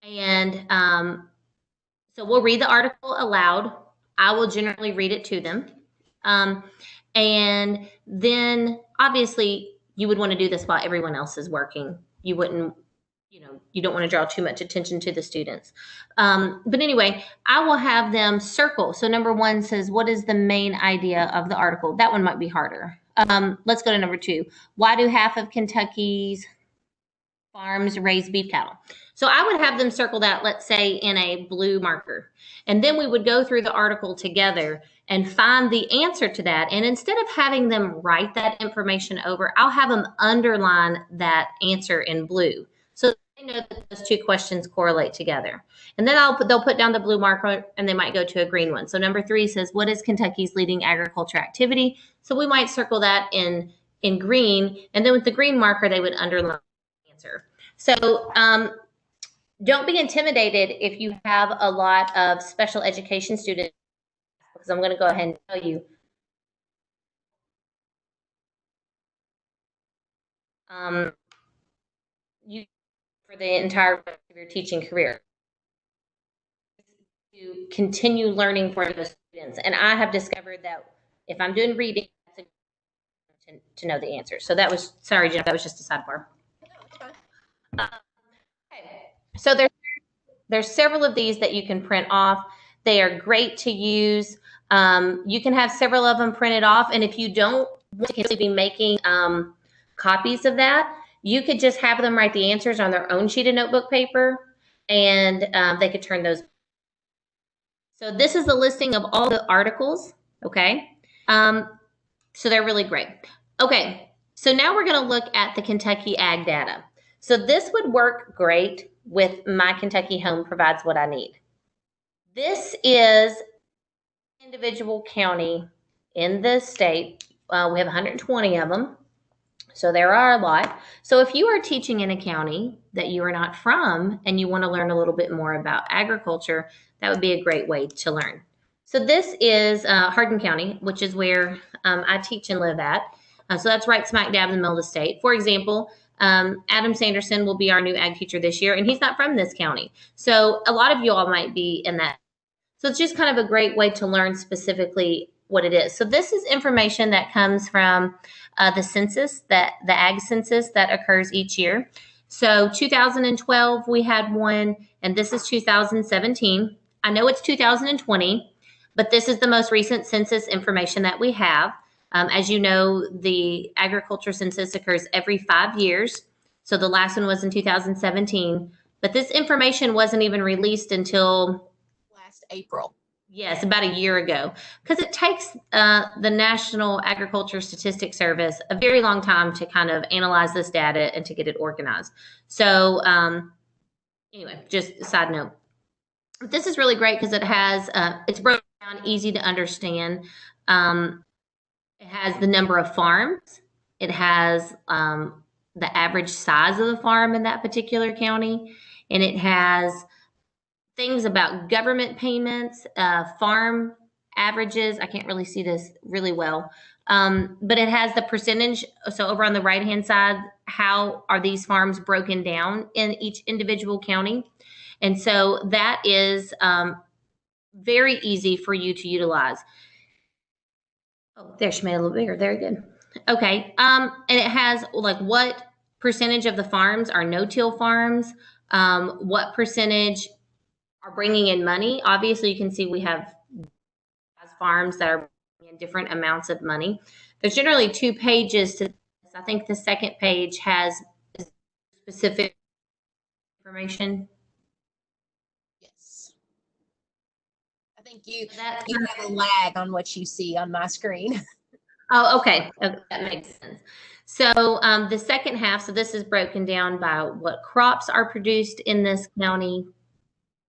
Speaker 2: And so we'll read the article aloud. I will generally read it to them. And then obviously you would want to do this while everyone else is working. You wouldn't, you don't want to draw too much attention to the students. But anyway, I will have them circle. So number 1 says, what is the main idea of the article? That one might be harder. Let's go to number 2. Why do half of Kentucky's farms raise beef cattle? So I would have them circle that, let's say, in a blue marker. And then we would go through the article together and find the answer to that. And instead of having them write that information over, I'll have them underline that answer in blue, so they know that those 2 questions correlate together. And then they'll put down the blue marker and they might go to a green one. So number 3 says, what is Kentucky's leading agriculture activity? So we might circle that in green, and then with the green marker, they would underline the answer. So don't be intimidated if you have a lot of special education students, because I'm going to go ahead and tell you. You for the entire rest of your teaching career to continue learning for the students. And I have discovered that if I'm doing reading, that's to know the answer. So that was, sorry, Jeff, that was just a sidebar. Okay. So there's several of these that you can print off. They are great to use. You can have several of them printed off. And if you don't want to be making copies of that, you could just have them write the answers on their own sheet of notebook paper, and they could turn those. So this is the listing of all the articles, okay? So they're really great. Okay, so now we're gonna look at the Kentucky Ag data. So this would work great with My Kentucky Home Provides What I Need. This is individual county in the state. We have 120 of them. So there are a lot. So if you are teaching in a county that you are not from and you want to learn a little bit more about agriculture, that would be a great way to learn. So this is Hardin County, which is where I teach and live at. So that's right smack dab in the middle of the state. For example, Adam Sanderson will be our new ag teacher this year, and he's not from this county. So a lot of you all might be in that. So it's just kind of a great way to learn specifically what it is. So this is information that comes from the census, the ag census that occurs each year. So 2012, we had one, and this is 2017. I know it's 2020, but this is the most recent census information that we have. As you know, the agriculture census occurs every 5 years. So the last one was in 2017, but this information wasn't even released until
Speaker 1: last April.
Speaker 2: Yes, about a year ago, because it takes the National Agriculture Statistics Service a very long time to kind of analyze this data and to get it organized. So anyway, just a side note. This is really great because it has, it's broken down, easy to understand. It has the number of farms. It has the average size of the farm in that particular county. And it has things about government payments, farm averages. I can't really see this really well, but it has the percentage. So over on the right-hand side, how are these farms broken down in each individual county? And so that is very easy for you to utilize. Oh, there, she made it a little bigger. Very good. Okay, and it has like what percentage of the farms are no-till farms, what percentage are bringing in money. Obviously, you can see we have farms that are bringing in different amounts of money. There's generally 2 pages to this. I think the second page has specific information.
Speaker 1: Yes. I think you
Speaker 2: That's
Speaker 1: you have a lag on what you see on my screen.
Speaker 2: Oh, okay. That makes sense. So the second half, so this is broken down by what crops are produced in this county,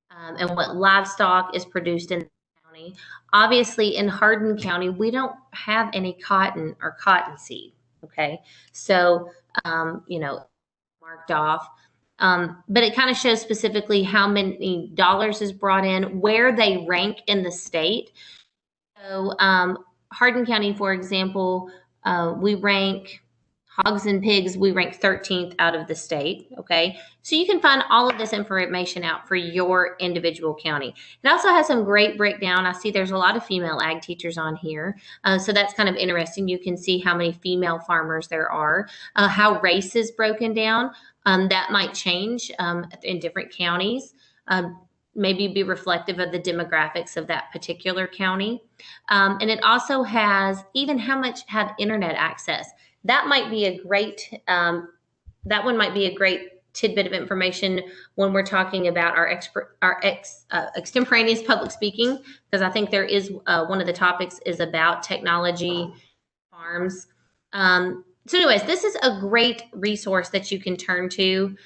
Speaker 2: and what livestock is produced in the county. Obviously, in Hardin County, we don't have any cotton or cottonseed. Okay, so marked off. But it kind of shows specifically how many dollars is brought in, where they rank in the state. So Hardin County, for example, we rank hogs and pigs, we rank 13th out of the state. Okay. So you can find all of this information out for your individual county. It also has some great breakdown. I see there's a lot of female ag teachers on here. So that's kind of interesting. You can see how many female farmers there are, how race is broken down. That might change in different counties. Maybe be reflective of the demographics of that particular county. And it also has even how much have internet access. That might be a great, that one might be a great tidbit of information when we're talking about our extemporaneous public speaking, because I think there is one of the topics is about technology farms. So anyways, this is a great resource that you can turn to.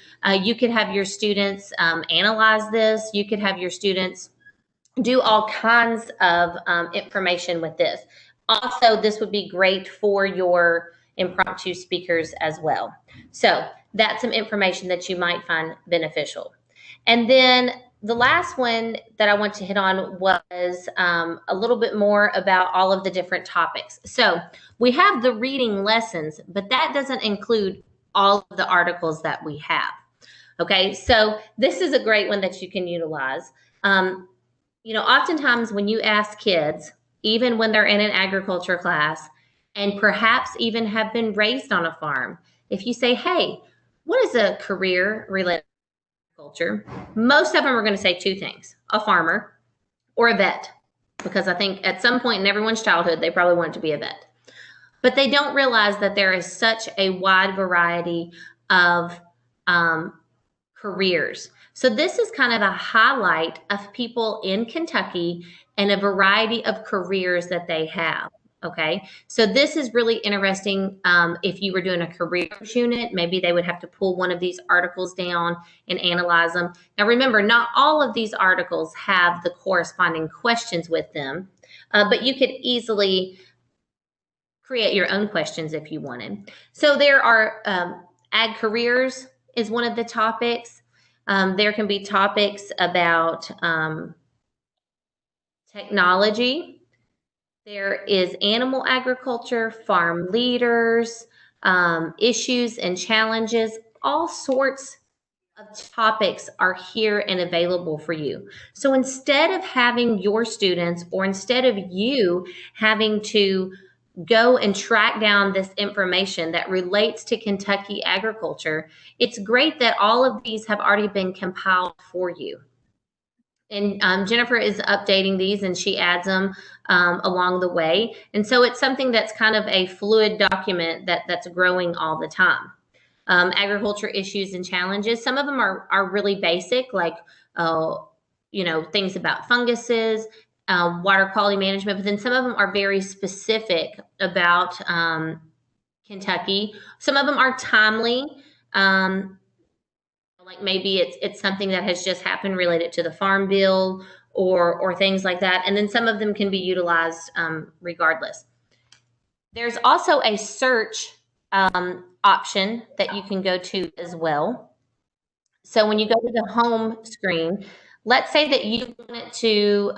Speaker 2: You could have your students analyze this. You could have your students do all kinds of information with this. Also, this would be great for your impromptu speakers as well. So that's some information that you might find beneficial. And then the last one that I want to hit on was a little bit more about all of the different topics. So we have the reading lessons, but that doesn't include all of the articles that we have. Okay, so this is a great one that you can utilize. Oftentimes when you ask kids, even when they're in an agriculture class and perhaps even have been raised on a farm, if you say, hey, what is a career related to agriculture? Most of them are going to say 2 things: a farmer or a vet, because I think at some point in everyone's childhood, they probably wanted to be a vet. But they don't realize that there is such a wide variety of careers. So this is kind of a highlight of people in Kentucky and a variety of careers that they have. Okay, so this is really interesting. If you were doing a careers unit, maybe they would have to pull one of these articles down and analyze them. Now remember, not all of these articles have the corresponding questions with them, but you could easily create your own questions if you wanted. So there are ag careers is one of the topics. There can be topics about technology. There is animal agriculture, farm leaders, issues and challenges. All sorts of topics are here and available for you. So instead of having your students, or instead of you having to go and track down this information that relates to Kentucky agriculture, it's great that all of these have already been compiled for you. And Jennifer is updating these, and she adds them along the way. And so it's something that's kind of a fluid document that's growing all the time. Agriculture issues and challenges. Some of them are really basic, like things about funguses, water quality management, but then some of them are very specific about Kentucky. Some of them are timely, like maybe it's something that has just happened related to the farm bill or things like that. And then some of them can be utilized regardless. There's also a search option that you can go to as well. So when you go to the home screen, let's say that you wanted to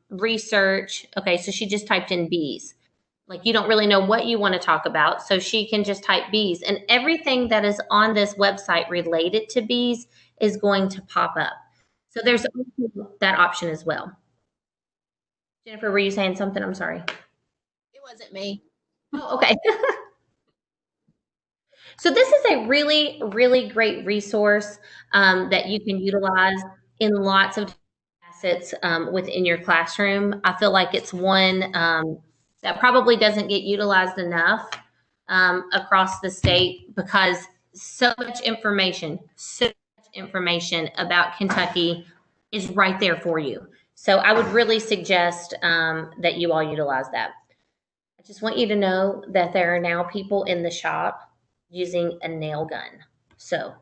Speaker 2: research. Okay, so she just typed in bees. Like you don't really know what you want to talk about, so she can just type bees, and everything that is on this website related to bees is going to pop up. So there's that option as well. Jennifer, were you saying something? I'm sorry.
Speaker 1: It wasn't me.
Speaker 2: Oh, okay. So this is a really, really great resource that you can utilize in lots of facets within your classroom. I feel like it's one that probably doesn't get utilized enough across the state because so much information about Kentucky is right there for you. So I would really suggest that you all utilize that. I just want you to know that there are now people in the shop using a nail gun. So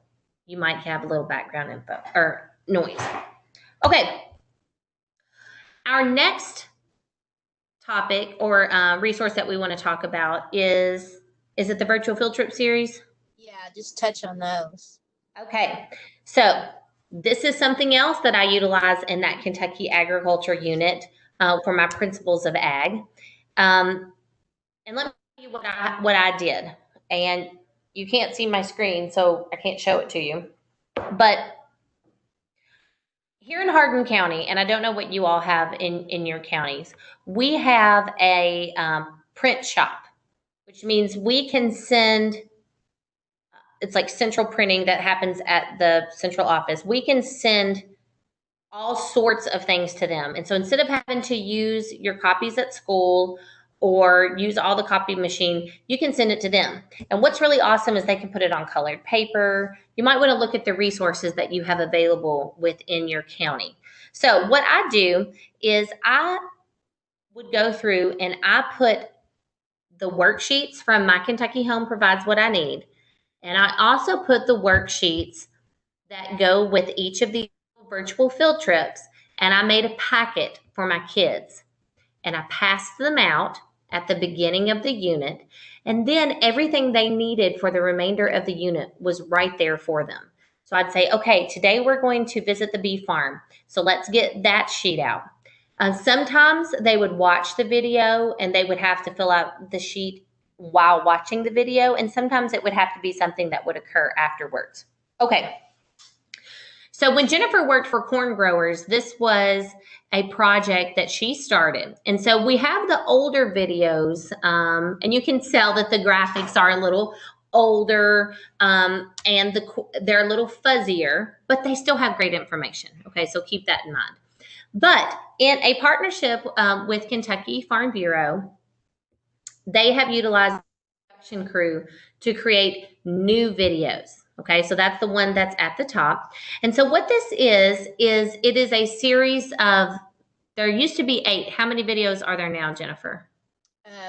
Speaker 2: you might have a little background info or noise. Okay. Our next topic or resource that we want to talk about is it the virtual field trip series?
Speaker 1: Yeah, just touch on those.
Speaker 2: Okay. So this is something else that I utilize in that Kentucky agriculture unit for my principles of ag. And let me tell you what I did. And you can't see my screen, so I can't show it to you. But here in Hardin County, and I don't know what you all have in your counties, we have a print shop, which means we can send, it's like central printing that happens at the central office. We can send all sorts of things to them. And so instead of having to use your copies at school or use all the copy machine, you can send it to them. And what's really awesome is they can put it on colored paper. You might want to look at the resources that you have available within your county. So what I do is I would go through and I put the worksheets from My Kentucky Home Provides What I Need. And I also put the worksheets that go with each of these virtual field trips. And I made a packet for my kids. And I passed them out at the beginning of the unit. And then everything they needed for the remainder of the unit was right there for them. So I'd say, okay, today we're going to visit the bee farm. So let's get that sheet out. Sometimes they would watch the video and they would have to fill out the sheet while watching the video. And sometimes it would have to be something that would occur afterwards. Okay. So when Jennifer worked for Corn Growers, this was a project that she started. And so we have the older videos, and you can tell that the graphics are a little older and they're a little fuzzier, but they still have great information. Okay, so keep that in mind. But in a partnership with Kentucky Farm Bureau, they have utilized the production crew to create new videos. Okay, so that's the one that's at the top. And so what this is it is a series of, there used to be 8. How many videos are there now, Jennifer?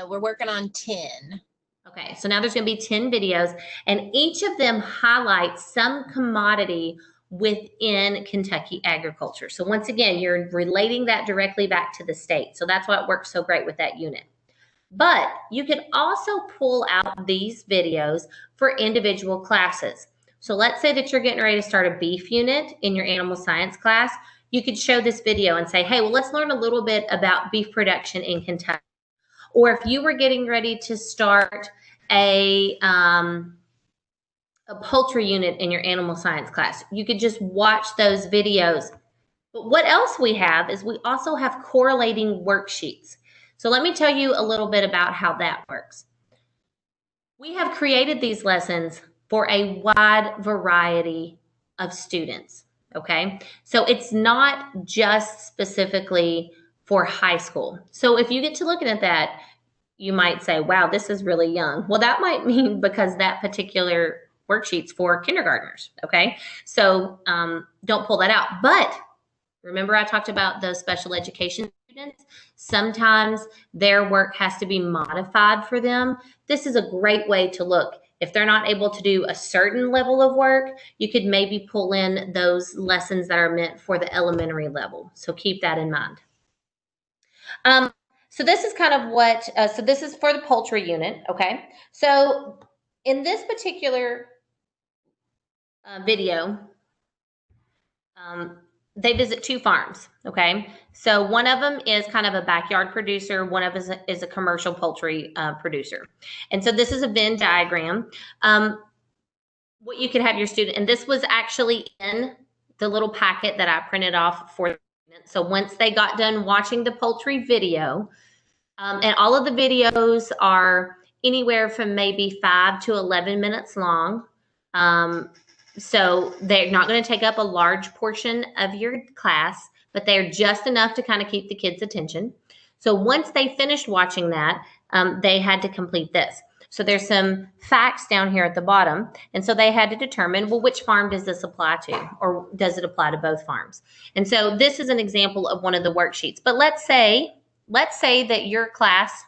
Speaker 1: We're working on 10.
Speaker 2: Okay, so now there's going to be 10 videos, and each of them highlights some commodity within Kentucky agriculture. So once again, you're relating that directly back to the state. So that's why it works so great with that unit. But you can also pull out these videos for individual classes. So let's say that you're getting ready to start a beef unit in your animal science class. You could show this video and say, hey, well, let's learn a little bit about beef production in Kentucky. Or if you were getting ready to start a poultry unit in your animal science class, you could just watch those videos. But what else we have is we also have correlating worksheets. So let me tell you a little bit about how that works. We have created these lessons for a wide variety of students, okay? So it's not just specifically for high school. So if you get to looking at that, you might say, wow, this is really young. Well, that might mean because that particular worksheet's for kindergartners, okay? So don't pull that out. But remember I talked about those special education students? Sometimes their work has to be modified for them. This is a great way to look. If they're not able to do a certain level of work, you could maybe pull in those lessons that are meant for the elementary level. So keep that in mind. So this is kind of what, so this is for the poultry unit, okay? So in this particular video, they visit 2 farms, okay? So one of them is kind of a backyard producer. One of them is a commercial poultry producer. And so this is a Venn diagram. What you could have your student, and this was actually in the little packet that I printed off for the student. So once they got done watching the poultry video, and all of the videos are anywhere from maybe 5 to 11 minutes long. So they're not going to take up a large portion of your class, but they're just enough to kind of keep the kids' attention. So once they finished watching that, they had to complete this. So there's some facts down here at the bottom. And so they had to determine, well, which farm does this apply to? Or does it apply to both farms? And so this is an example of one of the worksheets. But let's say that your class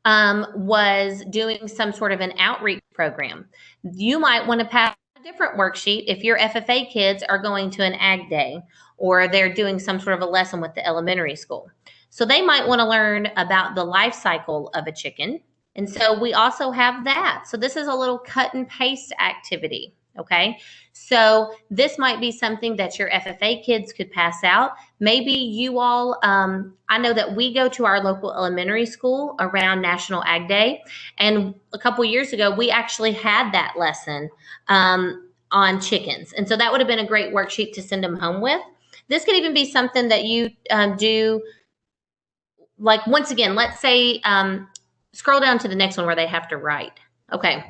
Speaker 2: was doing some sort of an outreach program. You might want to pass a different worksheet if your FFA kids are going to an ag day or they're doing some sort of a lesson with the elementary school. So they might want to learn about the life cycle of a chicken. And so we also have that. So this is a little cut and paste activity. Okay. So this might be something that your FFA kids could pass out. Maybe you all, I know that we go to our local elementary school around National Ag Day. And a couple years ago, we actually had that lesson on chickens. And so that would have been a great worksheet to send them home with. This could even be something that you do. Like, once again, let's say, scroll down to the next one where they have to write. Okay.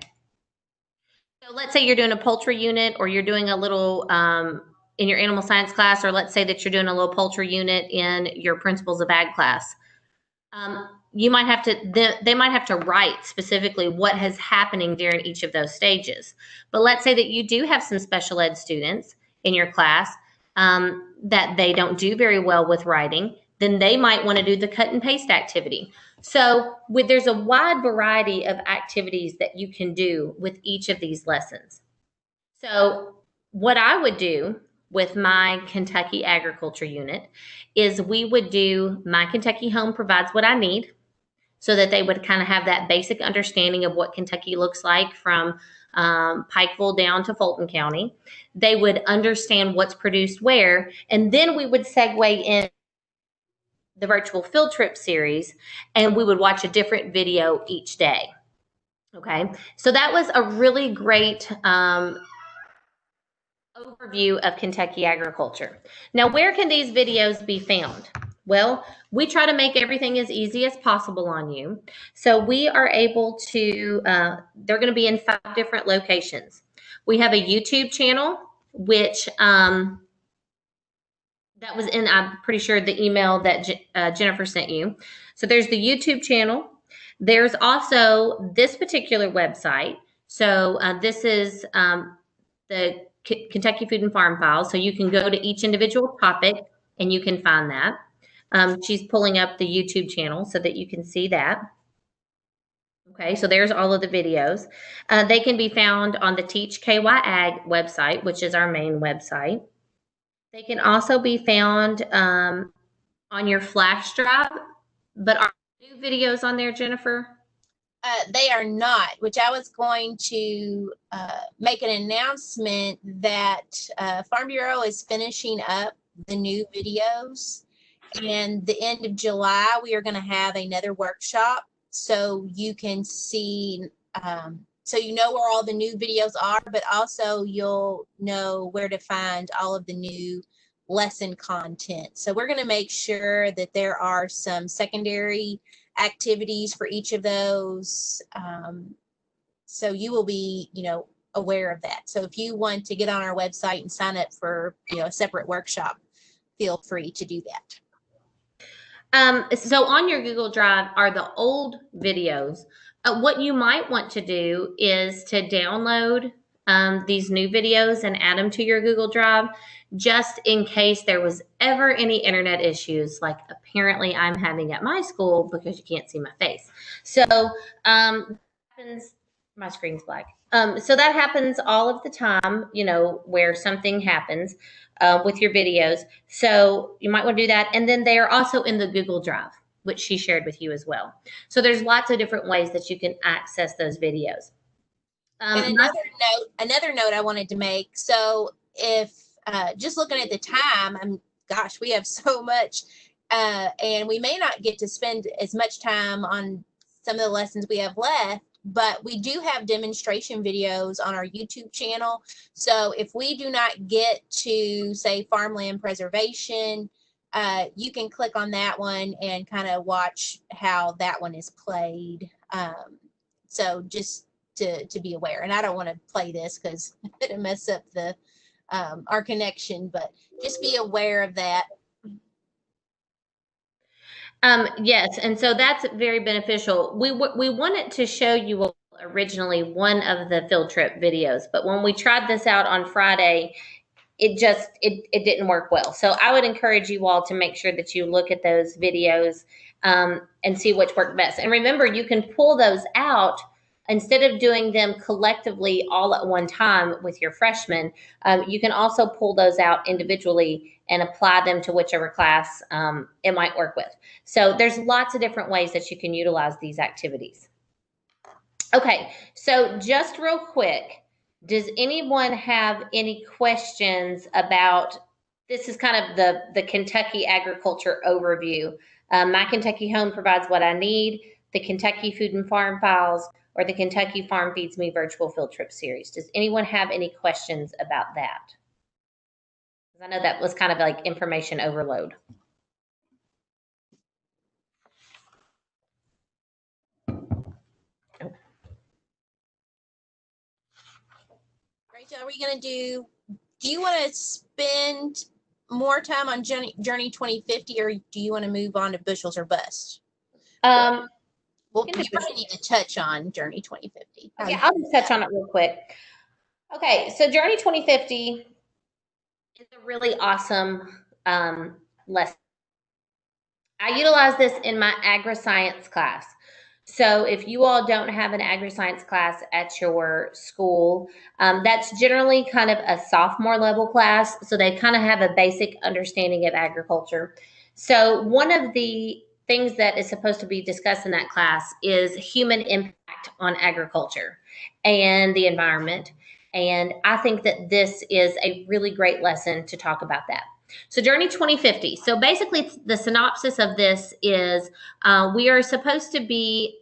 Speaker 2: So let's say you're doing a poultry unit, or you're doing a little in your animal science class, or let's say that you're doing a little poultry unit in your principles of ag class. You might have to, they might have to write specifically what is happening during each of those stages. But let's say that you do have some special ed students in your class that they don't do very well with writing, then they might want to do the cut and paste activity. So there's a wide variety of activities that you can do with each of these lessons. So what I would do with my Kentucky agriculture unit is we would do My Kentucky Home Provides What I Need, so that they would kind of have that basic understanding of what Kentucky looks like from Pikeville down to Fulton County. They would understand what's produced where, and then we would segue in the virtual field trip series, and we would watch a different video each day. Okay, so that was a really great overview of Kentucky agriculture. Now, where can these videos be found? Well, we try to make everything as easy as possible on you. So we are able to, they're going to be in 5 different locations. We have a YouTube channel, which that was in, I'm pretty sure, the email that Jennifer sent you. So there's the YouTube channel. There's also this particular website. So this is the Kentucky Food and Farm Files. So you can go to each individual topic and you can find that. She's pulling up the YouTube channel so that you can see that. Okay, so there's all of the videos. They can be found on the Teach KY Ag website, which is our main website. They can also be found on your flash drive, but are new videos on there, Jennifer?
Speaker 1: They are not, which I was going to make an announcement that Farm Bureau is finishing up the new videos. And the end of July, we are going to have another workshop, so you can see, so you know where all the new videos are, but also you'll know where to find all of the new lesson content. So we're going to make sure that there are some secondary activities for each of those. So you will be, aware of that. So if you want to get on our website and sign up for, a separate workshop, feel free to do that.
Speaker 2: So on your Google Drive are the old videos. What you might want to do is to download these new videos and add them to your Google Drive, just in case there was ever any internet issues, like apparently I'm having at my school because you can't see my face. So happens, my screen's black. So that happens all of the time, where something happens with your videos. So you might want to do that. And then they are also in the Google Drive, which she shared with you as well. So there's lots of different ways that you can access those videos.
Speaker 1: And another note I wanted to make. So if just looking at the time, gosh, we have so much, and we may not get to spend as much time on some of the lessons we have left, but we do have demonstration videos on our YouTube channel. So if we do not get to, say, farmland preservation, you can click on that one and kind of watch how that one is played. So just to be aware. And I don't want to play this because it'll mess up the our connection, but just be aware of that.
Speaker 2: Yes, and so that's very beneficial. We wanted to show you all originally one of the field trip videos, but when we tried this out on Friday, it didn't work well. So I would encourage you all to make sure that you look at those videos and see which worked best. And remember, you can pull those out instead of doing them collectively all at one time with your freshmen. You can also pull those out individually and apply them to whichever class it might work with. So there's lots of different ways that you can utilize these activities. Okay, so just real quick, does anyone have any questions about, this is kind of the Kentucky agriculture overview. My Kentucky Home provides what I need, the Kentucky Food and Farm Files, or the Kentucky Farm Feeds Me virtual field trip series. Does anyone have any questions about that? Because I know that was kind of like information overload.
Speaker 1: Rachel, are we going to do you want to spend more time on Journey 2050, or do you want to move on to bushels or bust? Well, you probably need to touch on Journey 2050.
Speaker 2: Yeah, I'll just touch on it real quick. Okay, so Journey 2050 is a really awesome lesson. I utilize this in my agri-science class. So if you all don't have an agri-science class at your school, that's generally kind of a sophomore level class. So they kind of have a basic understanding of agriculture. So one of the things that is supposed to be discussed in that class is human impact on agriculture and the environment. And I think that this is a really great lesson to talk about that. So Journey 2050. So basically the synopsis of this is we are supposed to be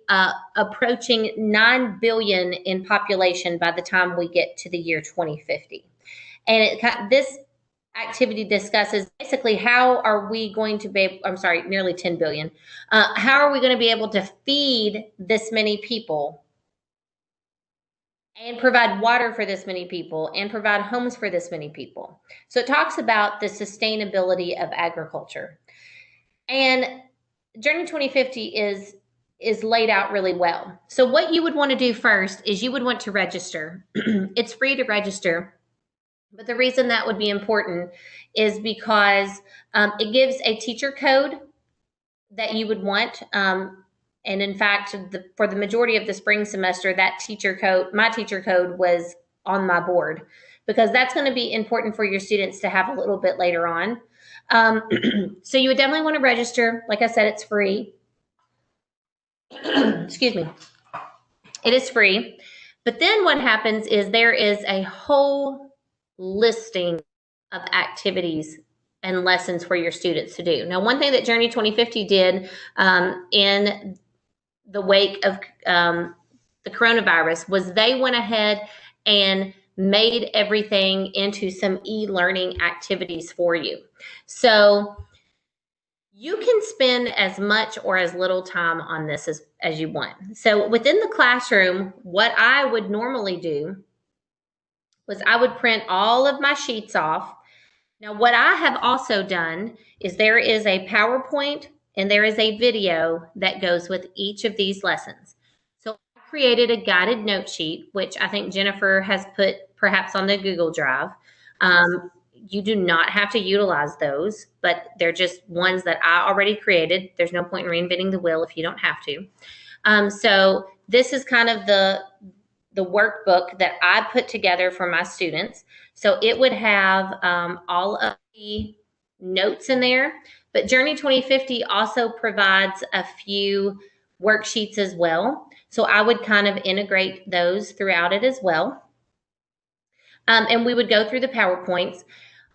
Speaker 2: approaching 9 billion in population by the time we get to the year 2050. And this activity discusses basically how are we going to be, nearly 10 billion. How are we going to be able to feed this many people and provide water for this many people and provide homes for this many people? So it talks about the sustainability of agriculture. And Journey 2050 is laid out really well. So what you would want to do first is you would want to register. It's free to register. But the reason that would be important is because it gives a teacher code that you would want. And in fact, for the majority of the spring semester, that teacher code, my teacher code, was on my board because that's going to be important for your students to have a little bit later on. So you would definitely want to register. Like I said, it's free. Excuse me. It is free. But then what happens is there is a whole listing of activities and lessons for your students to do. Now, one thing that Journey 2050 did in the wake of the coronavirus was they went ahead and made everything into some e-learning activities for you. So you can spend as much or as little time on this as you want. So within the classroom, what I would normally do was I would print all of my sheets off. Now, what I have also done is there is a PowerPoint and there is a video that goes with each of these lessons. So I created a guided note sheet, which I think Jennifer has put perhaps on the Google Drive. You do not have to utilize those, but they're just ones that I already created. There's no point in reinventing the wheel if you don't have to. So this is kind of the workbook that I put together for my students. So it would have all of the notes in there, but Journey 2050 also provides a few worksheets as well. So I would kind of integrate those throughout it as well. And we would go through the PowerPoints.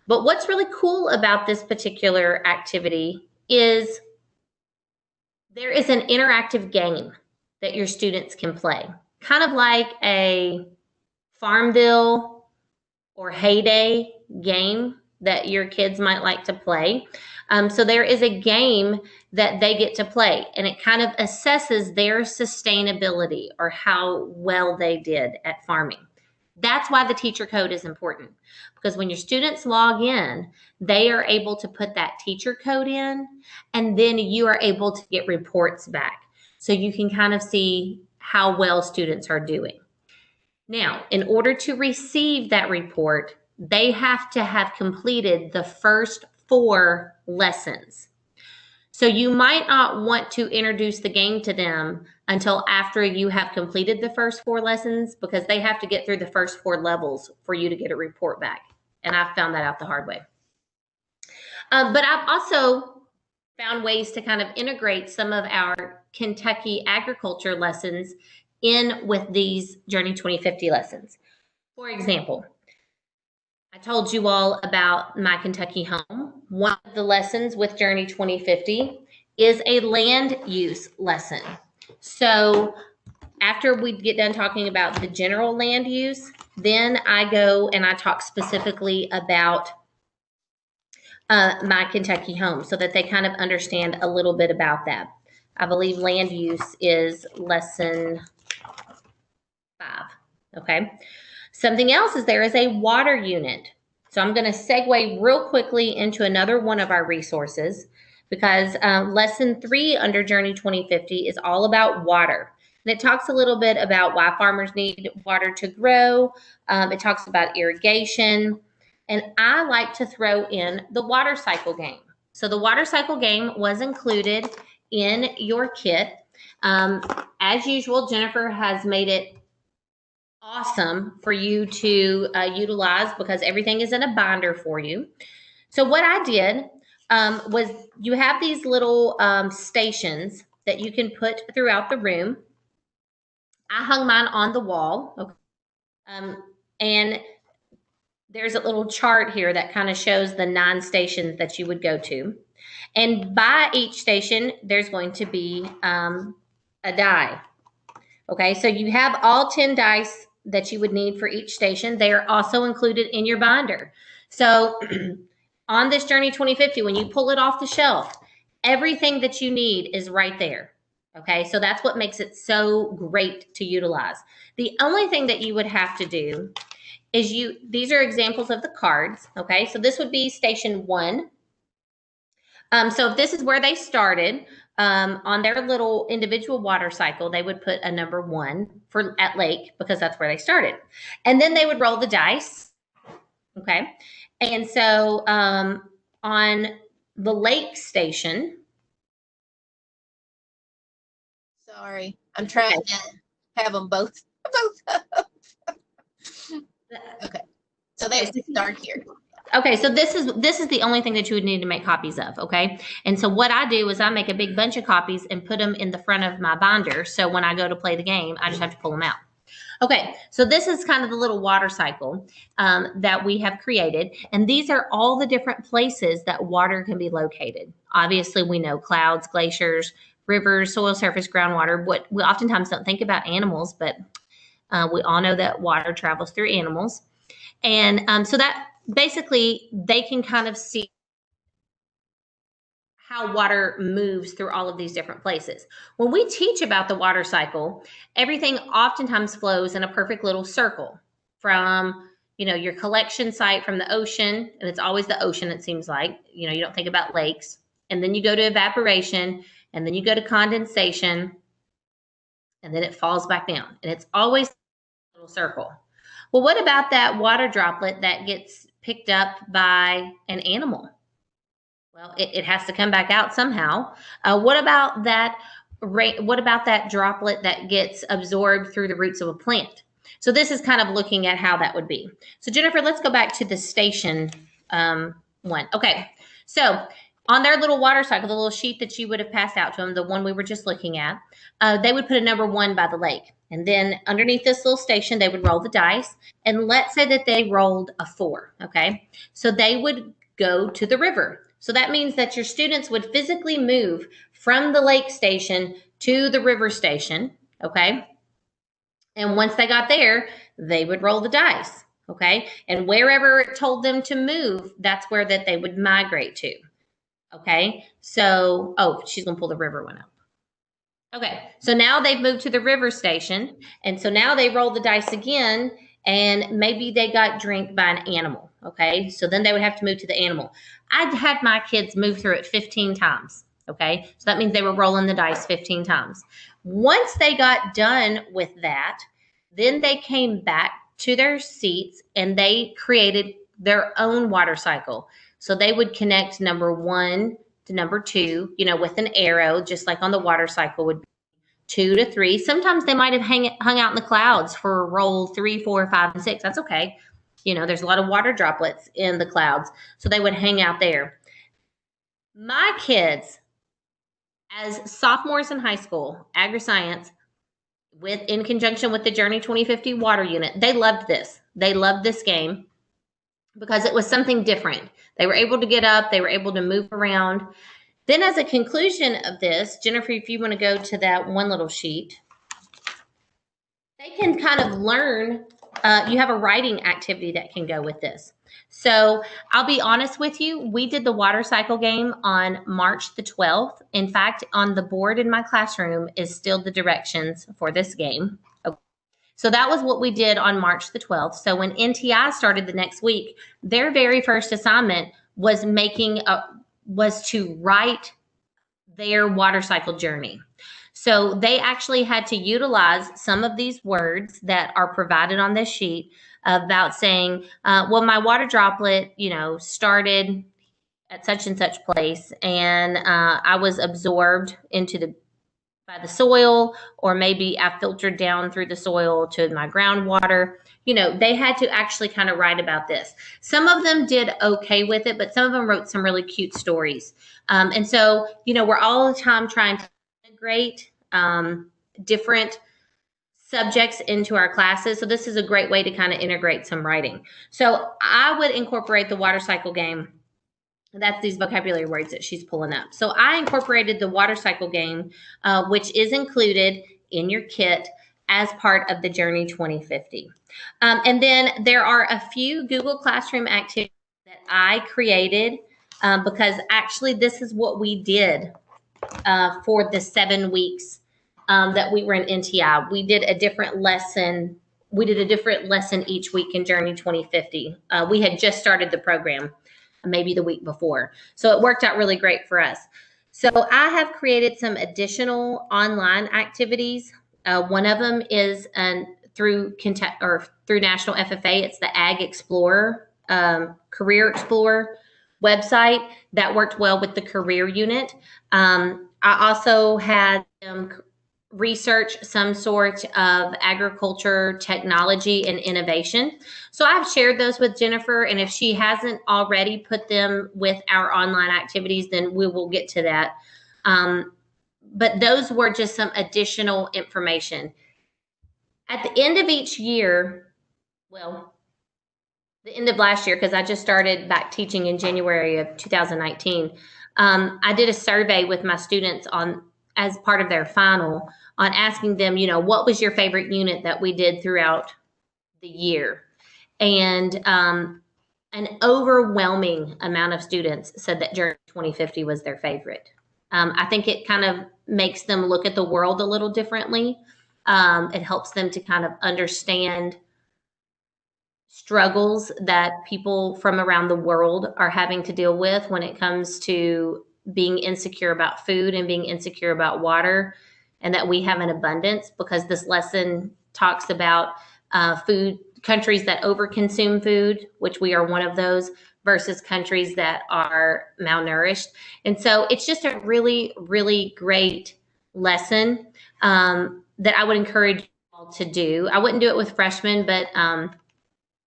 Speaker 2: But what's really cool about this particular activity is there is an interactive game that your students can play. Kind of like a Farmville or Heyday game that your kids might like to play. So there is a game that they get to play, and it kind of assesses their sustainability or how well they did at farming. That's why the teacher code is important, because when your students log in, they are able to put that teacher code in, and then you are able to get reports back. So you can kind of see how well students are doing. Now, in order to receive that report, they have to have completed the first 4 lessons. So you might not want to introduce the game to them until after you have completed the first 4 lessons, because they have to get through the first 4 levels for you to get a report back. And I found that out the hard way. But I've also found ways to kind of integrate some of our Kentucky agriculture lessons in with these Journey 2050 lessons. For example, I told you all about my Kentucky home. One of the lessons with Journey 2050 is a land use lesson. So after we get done talking about the general land use, then I go and I talk specifically about my Kentucky home, so that they kind of understand a little bit about that. I believe land use is lesson 5. Okay. Something else is there is a water unit. So I'm going to segue real quickly into another one of our resources, because lesson 3 under Journey 2050 is all about water. And it talks a little bit about why farmers need water to grow. It talks about irrigation. And I like to throw in the water cycle game. So the water cycle game was included in your kit. As usual, Jennifer has made it awesome for you to utilize, because everything is in a binder for you. So what I did was, you have these little stations that you can put throughout the room. I hung mine on the wall. Okay. And there's a little chart here that kind of shows the 9 stations that you would go to. And by each station, there's going to be a die. Okay, so you have all 10 dice that you would need for each station. They are also included in your binder. So on this Journey 2050, when you pull it off the shelf, everything that you need is right there. Okay, so that's what makes it so great to utilize. The only thing that you would have to do is these are examples of the cards. Okay, so this would be station 1. So if this is where they started, on their little individual water cycle, they would put a number 1 at Lake, because that's where they started. And then they would roll the dice. Okay. And so on the Lake station.
Speaker 1: Sorry, I'm trying to have them both up. Okay. So they would start here.
Speaker 2: Okay, so this is the only thing that you would need to make copies of, okay? And so what I do is I make a big bunch of copies and put them in the front of my binder, so when I go to play the game, I just have to pull them out. Okay, so this is kind of the little water cycle that we have created, and these are all the different places that water can be located. Obviously, we know clouds, glaciers, rivers, soil surface, groundwater. What we oftentimes don't think about animals, but we all know that water travels through animals. And so that basically they can kind of see how water moves through all of these different places. When we teach about the water cycle, everything oftentimes flows in a perfect little circle from, your collection site from the ocean, and it's always the ocean, it seems like, you don't think about lakes. And then you go to evaporation, and then you go to condensation, and then it falls back down. And it's always a little circle. Well, what about that water droplet that gets picked up by an animal? Well, it has to come back out somehow. What about that droplet that gets absorbed through the roots of a plant? So this is kind of looking at how that would be. So Jennifer, let's go back to the station 1. Okay, so on their little water cycle, the little sheet that you would have passed out to them, the one we were just looking at, they would put a number 1 by the lake. And then underneath this little station, they would roll the dice. And let's say that they rolled a 4, okay? So they would go to the river. So that means that your students would physically move from the lake station to the river station, okay? And once they got there, they would roll the dice, okay? And wherever it told them to move, that's where that they would migrate to, okay? So, she's going to pull the river one up. Okay, so now they've moved to the river station, and so now they roll the dice again, and maybe they got drank by an animal. Okay, so then they would have to move to the animal. I'd had my kids move through it 15 times. Okay, so that means they were rolling the dice 15 times. Once they got done with that, then they came back to their seats and they created their own water cycle. So they would connect number 1 to number 2, with an arrow, just like on the water cycle would be 2 to 3. Sometimes they might have hung out in the clouds for roll 3, 4, 5, and 6. That's okay. There's a lot of water droplets in the clouds, so they would hang out there. My kids, as sophomores in high school, agri-science, in conjunction with the Journey 2050 water unit, they loved this. They loved this game because it was something different. They were able to get up. They were able to move around. Then as a conclusion of this, Jennifer, if you want to go to that one little sheet, they can kind of learn. You have a writing activity that can go with this. So I'll be honest with you. We did the water cycle game on March the 12th. In fact, on the board in my classroom is still the directions for this game. Okay. So that was what we did on March the 12th. So when NTI started the next week, their very first assignment was to write their water cycle journey. So they actually had to utilize some of these words that are provided on this sheet about saying, well, my water droplet, started at such and such place, and I was absorbed by the soil, or maybe I filtered down through the soil to my groundwater. They had to actually kind of write about this. Some of them did okay with it, but some of them wrote some really cute stories. And so, we're all the time trying to integrate different subjects into our classes. So this is a great way to kind of integrate some writing. So I would incorporate the water cycle game. That's these vocabulary words that she's pulling up. So I incorporated the water cycle game, which is included in your kit as part of the Journey 2050. And then there are a few Google Classroom activities that I created because actually this is what we did for the 7 weeks that we were in NTI. We did a different lesson. We did a different lesson each week in Journey 2050. We had just started the program maybe the week before. So it worked out really great for us. So I have created some additional online activities. One of them is through National FFA. It's the Ag Explorer, Career Explorer website that worked well with the career unit. I also had them research some sort of agriculture, technology, and innovation. So I've shared those with Jennifer, and if she hasn't already put them with our online activities, then we will get to that. But those were just some additional information. At the end of each year, well, the end of last year, because I just started back teaching in January of 2019, I did a survey with my students as part of their final on asking them, what was your favorite unit that we did throughout the year? And an overwhelming amount of students said that Journey 2050 was their favorite. I think it kind of makes them look at the world a little differently. It helps them to kind of understand struggles that people from around the world are having to deal with when it comes to being insecure about food and being insecure about water, and that we have an abundance, because this lesson talks about food, countries that overconsume food, which we are one of those, versus countries that are malnourished. And so it's just a really, really great lesson that I would encourage you all to do. I wouldn't do it with freshmen, but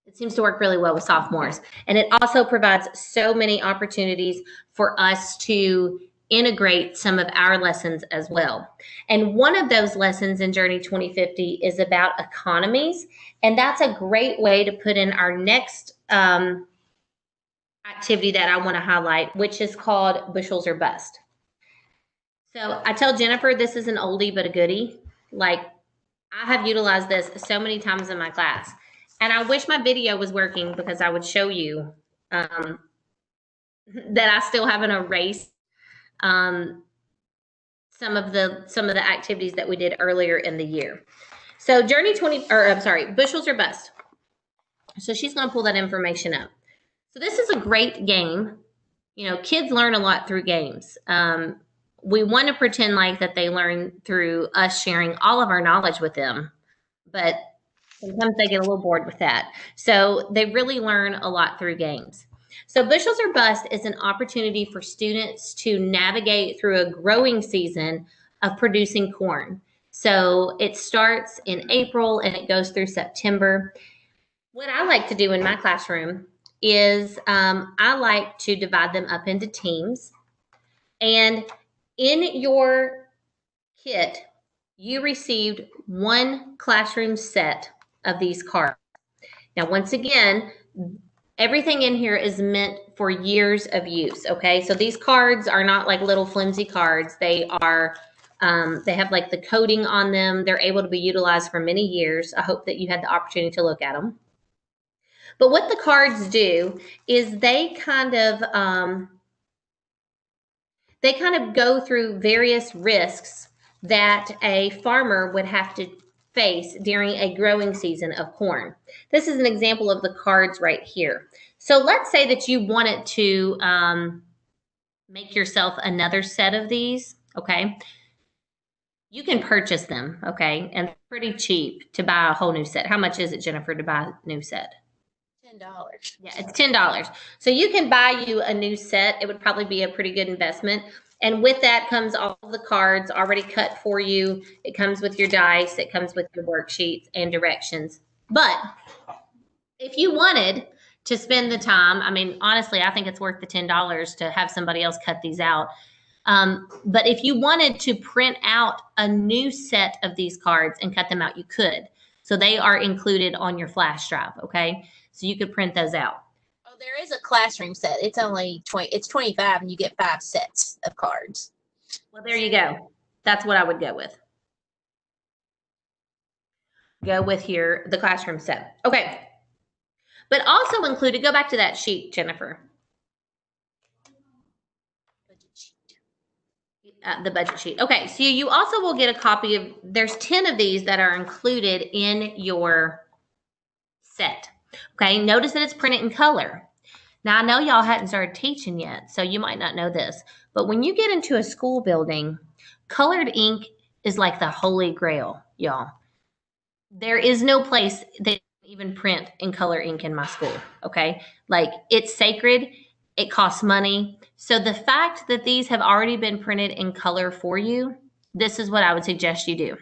Speaker 2: it seems to work really well with sophomores. And it also provides so many opportunities for us to integrate some of our lessons as well. And one of those lessons in Journey 2050 is about economies. And that's a great way to put in our next activity that I want to highlight, which is called Bushels or Bust. So I tell Jennifer this is an oldie but a goodie. Like, I have utilized this so many times in my class. And I wish my video was working, because I would show you that I still haven't erased some of the activities that we did earlier in the year. So Bushels or Bust. So she's going to pull that information up. So this is a great game. You know, kids learn a lot through games. We want to pretend like that they learn through us sharing all of our knowledge with them, but sometimes they get a little bored with that. So they really learn a lot through games. So Bushels or Bust is an opportunity for students to navigate through a growing season of producing corn. So it starts in April and it goes through September. What I like to do in my classroom is I like to divide them up into teams. And in your kit, you received one classroom set of these cards. Now, once again, everything in here is meant for years of use, okay? So these cards are not like little flimsy cards. They are, they have like the coating on them. They're able to be utilized for many years. I hope that you had the opportunity to look at them. But what the cards do is they kind of go through various risks that a farmer would have to face during a growing season of corn. This is an example of the cards right here. So let's say that you wanted to make yourself another set of these, okay? You can purchase them, okay? And it's pretty cheap to buy a whole new set. How much is it, Jennifer, to buy a new set?
Speaker 1: $10.
Speaker 2: Yeah, it's $10. So you can buy you a new set. It would probably be a pretty good investment. And with that comes all of the cards already cut for you. It comes with your dice. It comes with your worksheets and directions. But if you wanted to spend the time, I mean, honestly, I think it's worth the $10 to have somebody else cut these out. But if you wanted to print out a new set of these cards and cut them out, you could. So they are included on your flash drive, okay? So you could print those out.
Speaker 1: Oh, there is a classroom set. It's only 20, it's 25 and you get 5 sets of cards.
Speaker 2: Well, there you go. That's what I would go with. Go with here, the classroom set. Okay. But also included, go back to that sheet, Jennifer. The budget sheet. Okay, so you also will get a copy of, there's 10 of these that are included in your set. Okay, notice that it's printed in color. Now, I know y'all hadn't started teaching yet, so you might not know this, but when you get into a school building, colored ink is like the holy grail, y'all. There is no place that even print in color ink in my school, okay? Like, it's sacred. It costs money. So the fact that these have already been printed in color for you, this is what I would suggest you do.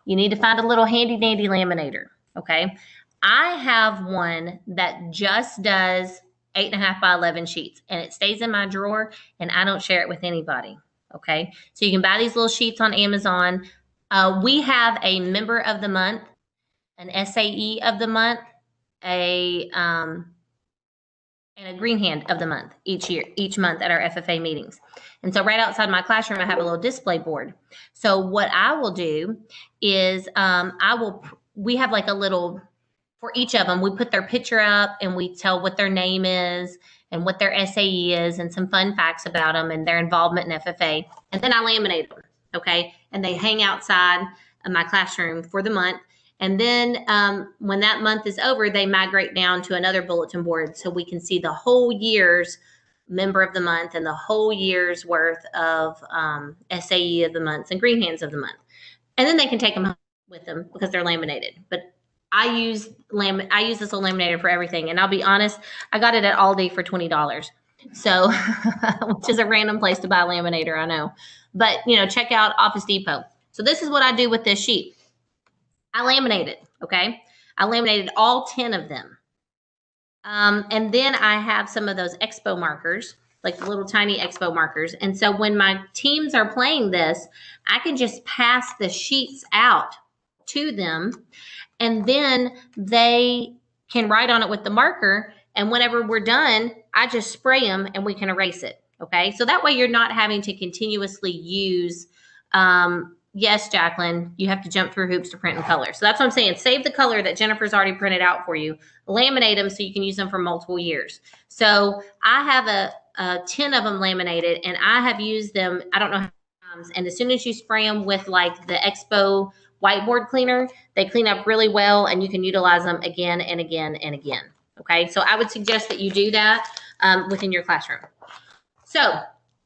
Speaker 2: You need to find a little handy dandy laminator, okay? I have one that just does 8.5 by 11 sheets, and it stays in my drawer, and I don't share it with anybody, okay? So you can buy these little sheets on Amazon. We have a member of the month, an SAE of the month, and a green hand of the month each month at our FFA meetings. And so right outside my classroom, I have a little display board. So what I will do is we have like a little, for each of them, we put their picture up and we tell what their name is and what their SAE is and some fun facts about them and their involvement in FFA. And then I laminate them, okay? And they hang outside of my classroom for the month. And then when that month is over, they migrate down to another bulletin board so we can see the whole year's member of the month and the whole year's worth of SAE of the month and green hands of the month. And then they can take them home with them because they're laminated. But I use this little laminator for everything. And I'll be honest, I got it at Aldi for $20. So, which is a random place to buy a laminator, I know. But, you know, check out Office Depot. So this is what I do with this sheet. I laminated, okay? I laminated all 10 of them. And then I have some of those expo markers, like the little tiny expo markers. And so when my teams are playing this, I can just pass the sheets out to them, and then they can write on it with the marker. And whenever we're done, I just spray them and we can erase it, okay? So that way you're not having to continuously use yes, Jacqueline, you have to jump through hoops to print in color. So that's what I'm saying. Save the color that Jennifer's already printed out for you. Laminate them so you can use them for multiple years. So I have a 10 of them laminated, and I have used them, I don't know how many times. And as soon as you spray them with like the Expo whiteboard cleaner. They clean up really well, and you can utilize them again and again and again. Okay, so I would suggest that you do that within your classroom. So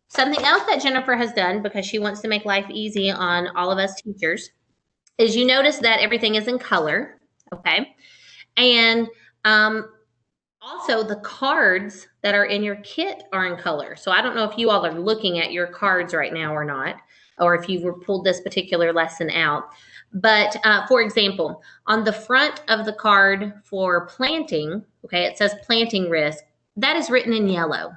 Speaker 2: something else that Jennifer has done, because she wants to make life easy on all of us teachers, is you notice that everything is in color. Okay, and also the cards that are in your kit are in color. So I don't know if you all are looking at your cards right now or not, or if you've pulled this particular lesson out. But for example, on the front of the card for planting, okay, it says planting risk. That is written in yellow.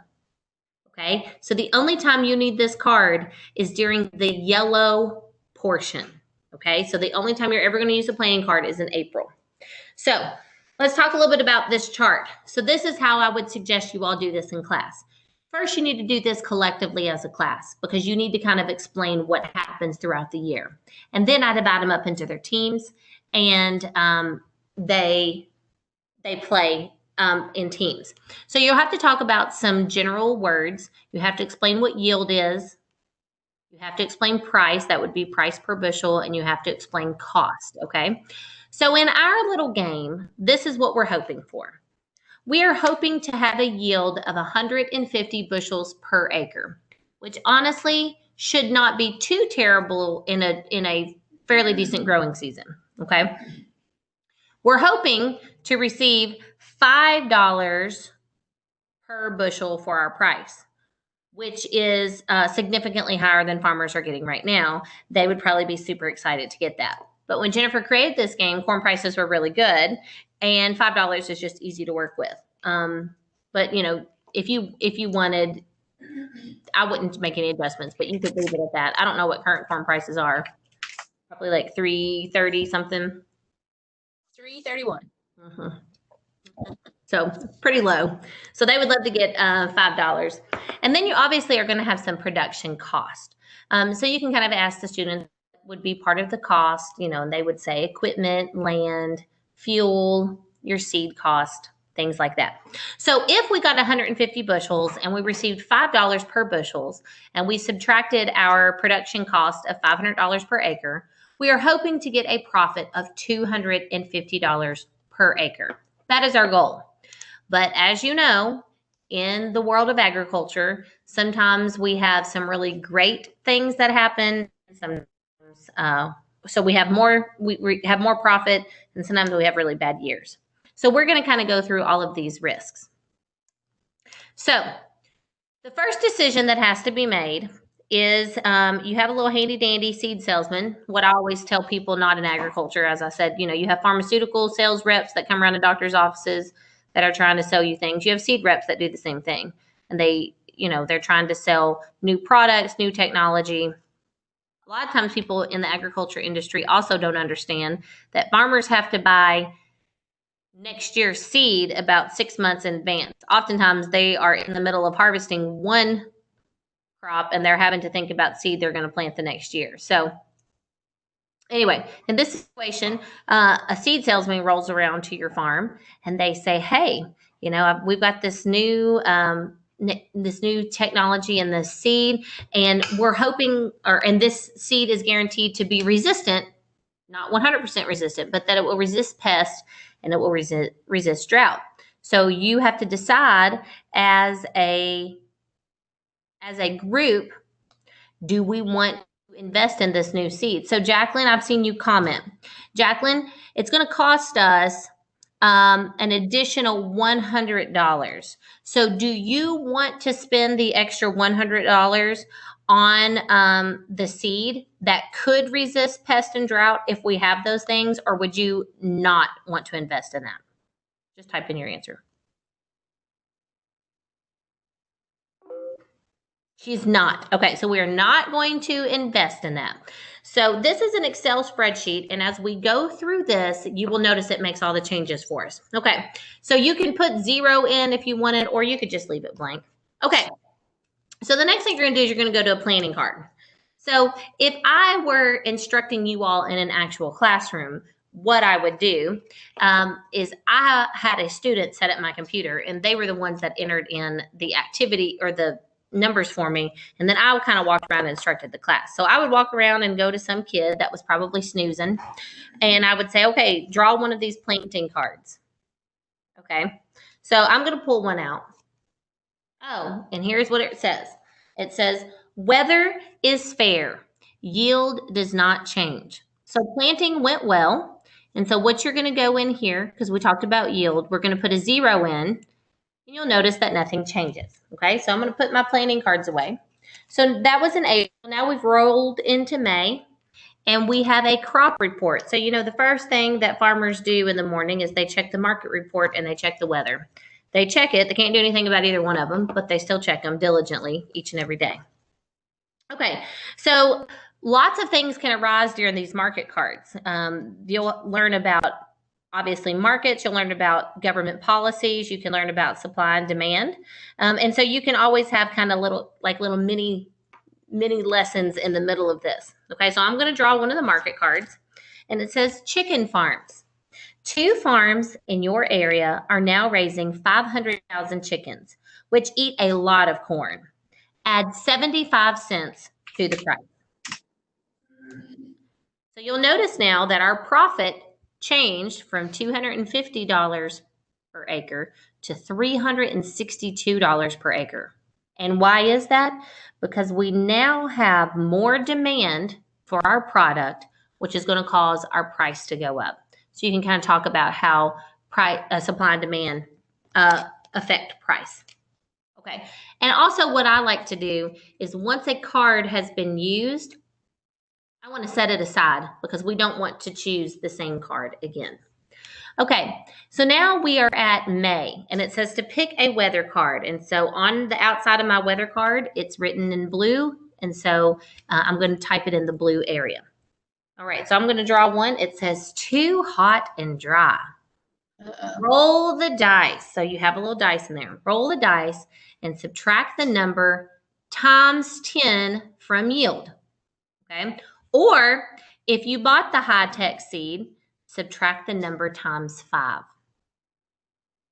Speaker 2: Okay, so the only time you need this card is during the yellow portion. Okay, so the only time you're ever going to use a planting card is in April. So let's talk a little bit about this chart. So this is how I would suggest you all do this in class. First, you need to do this collectively as a class, because you need to kind of explain what happens throughout the year. And then I divide them up into their teams, and they play in teams. So you'll have to talk about some general words. You have to explain what yield is. You have to explain price. That would be price per bushel. And you have to explain cost. Okay. So in our little game, this is what we're hoping for. We are hoping to have a yield of 150 bushels per acre, which honestly should not be too terrible in a fairly decent growing season. Okay. We're hoping to receive $5 per bushel for our price, which is significantly higher than farmers are getting right now. They would probably be super excited to get that. But when Jennifer created this game, corn prices were really good, and $5 is just easy to work with. But you know, if you wanted, I wouldn't make any adjustments, but you could leave it at that. I don't know what current corn prices are. Probably like $3.30 something.
Speaker 1: $3.31.
Speaker 2: Mm-hmm. So pretty low. So they would love to get $5. And then you obviously are going to have some production cost. So you can kind of ask the student would be part of the cost, you know, and they would say equipment, land, fuel, your seed cost, things like that. So if we got 150 bushels and we received $5 per bushels and we subtracted our production cost of $500 per acre, we are hoping to get a profit of $250 per acre. That is our goal. But as you know, in the world of agriculture, sometimes we have some really great things that happen. Sometimes, so we have more profit, and sometimes we have really bad years. So we're going to kind of go through all of these risks. So the first decision that has to be made is you have a little handy dandy seed salesman. What I always tell people not in agriculture, as I said, you know, you have pharmaceutical sales reps that come around to doctors' offices that are trying to sell you things. You have seed reps that do the same thing. And they, you know, they're trying to sell new products, new technology. A lot of times people in the agriculture industry also don't understand that farmers have to buy next year's seed about 6 months in advance. Oftentimes they are in the middle of harvesting one crop and they're having to think about seed they're going to plant the next year. So anyway, in this situation, a seed salesman rolls around to your farm and they say, hey, you know, we've got this new technology in this seed, and we're hoping, and this seed is guaranteed to be resistant, not 100% resistant, but that it will resist pests and it will resist drought. So you have to decide as a group, do we want to invest in this new seed? So Jacqueline, I've seen you comment. Jacqueline, it's going to cost us an additional $100. So do you want to spend the extra $100 on the seed that could resist pest and drought if we have those things, or would you not want to invest in that? Just type in your answer. She's not. Okay, so we are not going to invest in that. So this is an Excel spreadsheet, and as we go through this, you will notice it makes all the changes for us. Okay, so you can put 0 in if you wanted, or you could just leave it blank. Okay, so the next thing you're going to do is you're going to go to a planning card. So if I were instructing you all in an actual classroom, what I would do is I had a student set up my computer, and they were the ones that entered in the activity or the numbers for me, and then I would kind of walk around and instructed the class. So I would walk around and go to some kid that was probably snoozing, and I would say, okay, draw one of these planting cards. Okay, so I'm going to pull one out. Oh, and here's what it says. It says, weather is fair. Yield does not change. So planting went well. And so what you're going to go in here, because we talked about yield, we're going to put a 0 in, and you'll notice that nothing changes. Okay, so I'm going to put my planting cards away. So that was in April. Now we've rolled into May, and we have a crop report. So, you know, the first thing that farmers do in the morning is they check the market report and they check the weather. They check it. They can't do anything about either one of them, but they still check them diligently each and every day. Okay, so lots of things can arise during these market cards. You'll learn about, obviously, markets. You'll learn about government policies. You can learn about supply and demand. And so you can always have kind of little mini lessons in the middle of this. Okay, so I'm going to draw one of the market cards, and it says chicken farms. 2 farms in your area are now raising 500,000 chickens, which eat a lot of corn. Add 75 cents to the price. So you'll notice now that our profit changed from $250 per acre to $362 per acre. And why is that? Because we now have more demand for our product, which is going to cause our price to go up. So you can kind of talk about how supply and demand affect price. Okay. And also what I like to do is once a card has been used, I want to set it aside because we don't want to choose the same card again. Okay, so now we are at May, and it says to pick a weather card. And so on the outside of my weather card, it's written in blue, and so I'm going to type it in the blue area. All right, so I'm going to draw one. It says too hot and dry. Roll the dice. So you have a little dice in there. Roll the dice and subtract the number times 10 from yield. Okay, or if you bought the high-tech seed, subtract the number times 5.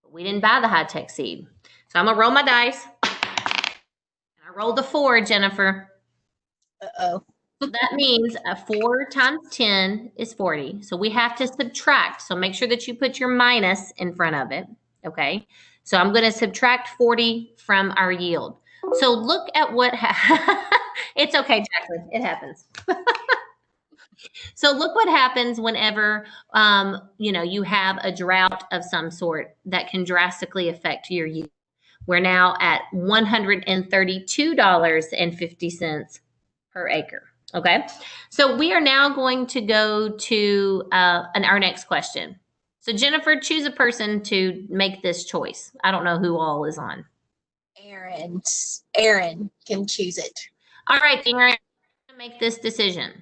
Speaker 2: But we didn't buy the high-tech seed. So I'm going to roll my dice. I rolled a 4, Jennifer.
Speaker 1: Uh-oh.
Speaker 2: That means 4 times 10 is 40. So we have to subtract. So make sure that you put your minus in front of it. Okay. So I'm going to subtract 40 from our yield. So look at what it's okay, Jacqueline. It happens. So look what happens whenever, you have a drought of some sort that can drastically affect your yield. We're now at $132.50 per acre. Okay. So we are now going to go to our next question. So Jennifer, choose a person to make this choice. I don't know who all is on.
Speaker 1: Aaron can choose it.
Speaker 2: All right, Aaron, I'm going to make this decision.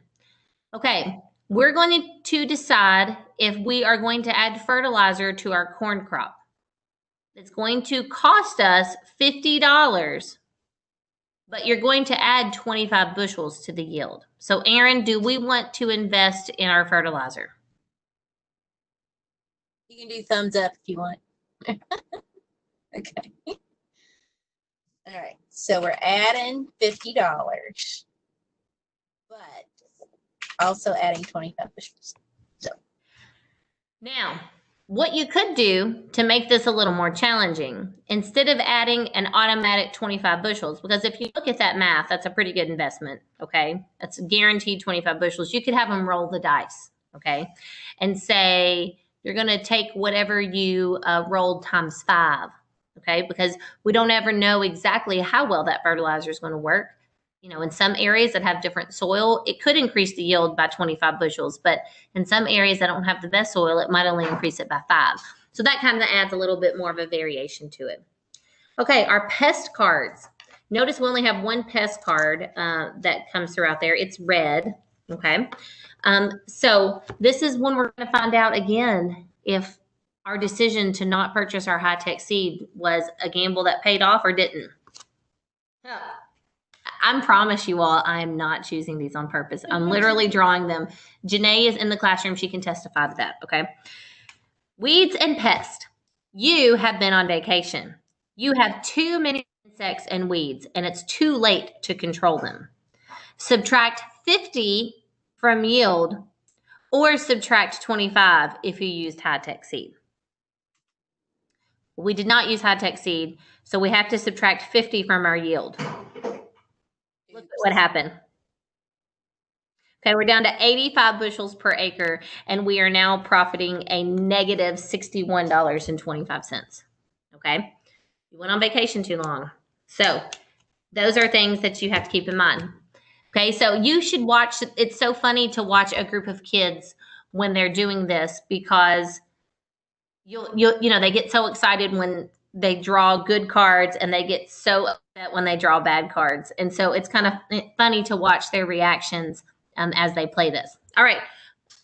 Speaker 2: Okay, we're going to decide if we are going to add fertilizer to our corn crop. It's going to cost us $50, but you're going to add 25 bushels to the yield. So, Aaron, do we want to invest in our fertilizer?
Speaker 1: You can do thumbs up if you want. Okay. All right, so we're adding $50, but also adding 25 bushels. So
Speaker 2: now, what you could do to make this a little more challenging, instead of adding an automatic 25 bushels, because if you look at that math, that's a pretty good investment, okay? That's guaranteed 25 bushels. You could have them roll the dice, okay? And say you're going to take whatever you rolled times 5, okay? Because we don't ever know exactly how well that fertilizer is going to work. You know, in some areas that have different soil, it could increase the yield by 25 bushels, but in some areas that don't have the best soil, it might only increase it by 5. So that kind of adds a little bit more of a variation to it. Okay, our pest cards. Notice we only have one pest card that comes throughout there. It's red, okay? So this is when we're going to find out again if our decision to not purchase our high-tech seed was a gamble that paid off or didn't. I promise you all, I am not choosing these on purpose. I'm literally drawing them. Janae is in the classroom. She can testify to that, okay? Weeds and pests. You have been on vacation. You have too many insects and weeds, and it's too late to control them. Subtract 50 from yield, or subtract 25 if you used high-tech seed. We did not use high-tech seed, so we have to subtract 50 from our yield. Look at what happened. Okay, we're down to 85 bushels per acre, and we are now profiting a negative $61.25. Okay, you went on vacation too long. So those are things that you have to keep in mind. Okay, so you should watch. It's so funny to watch a group of kids when they're doing this, because you know, they get so excited when they draw good cards, and they get so upset when they draw bad cards. And so it's kind of funny to watch their reactions as they play this. All right,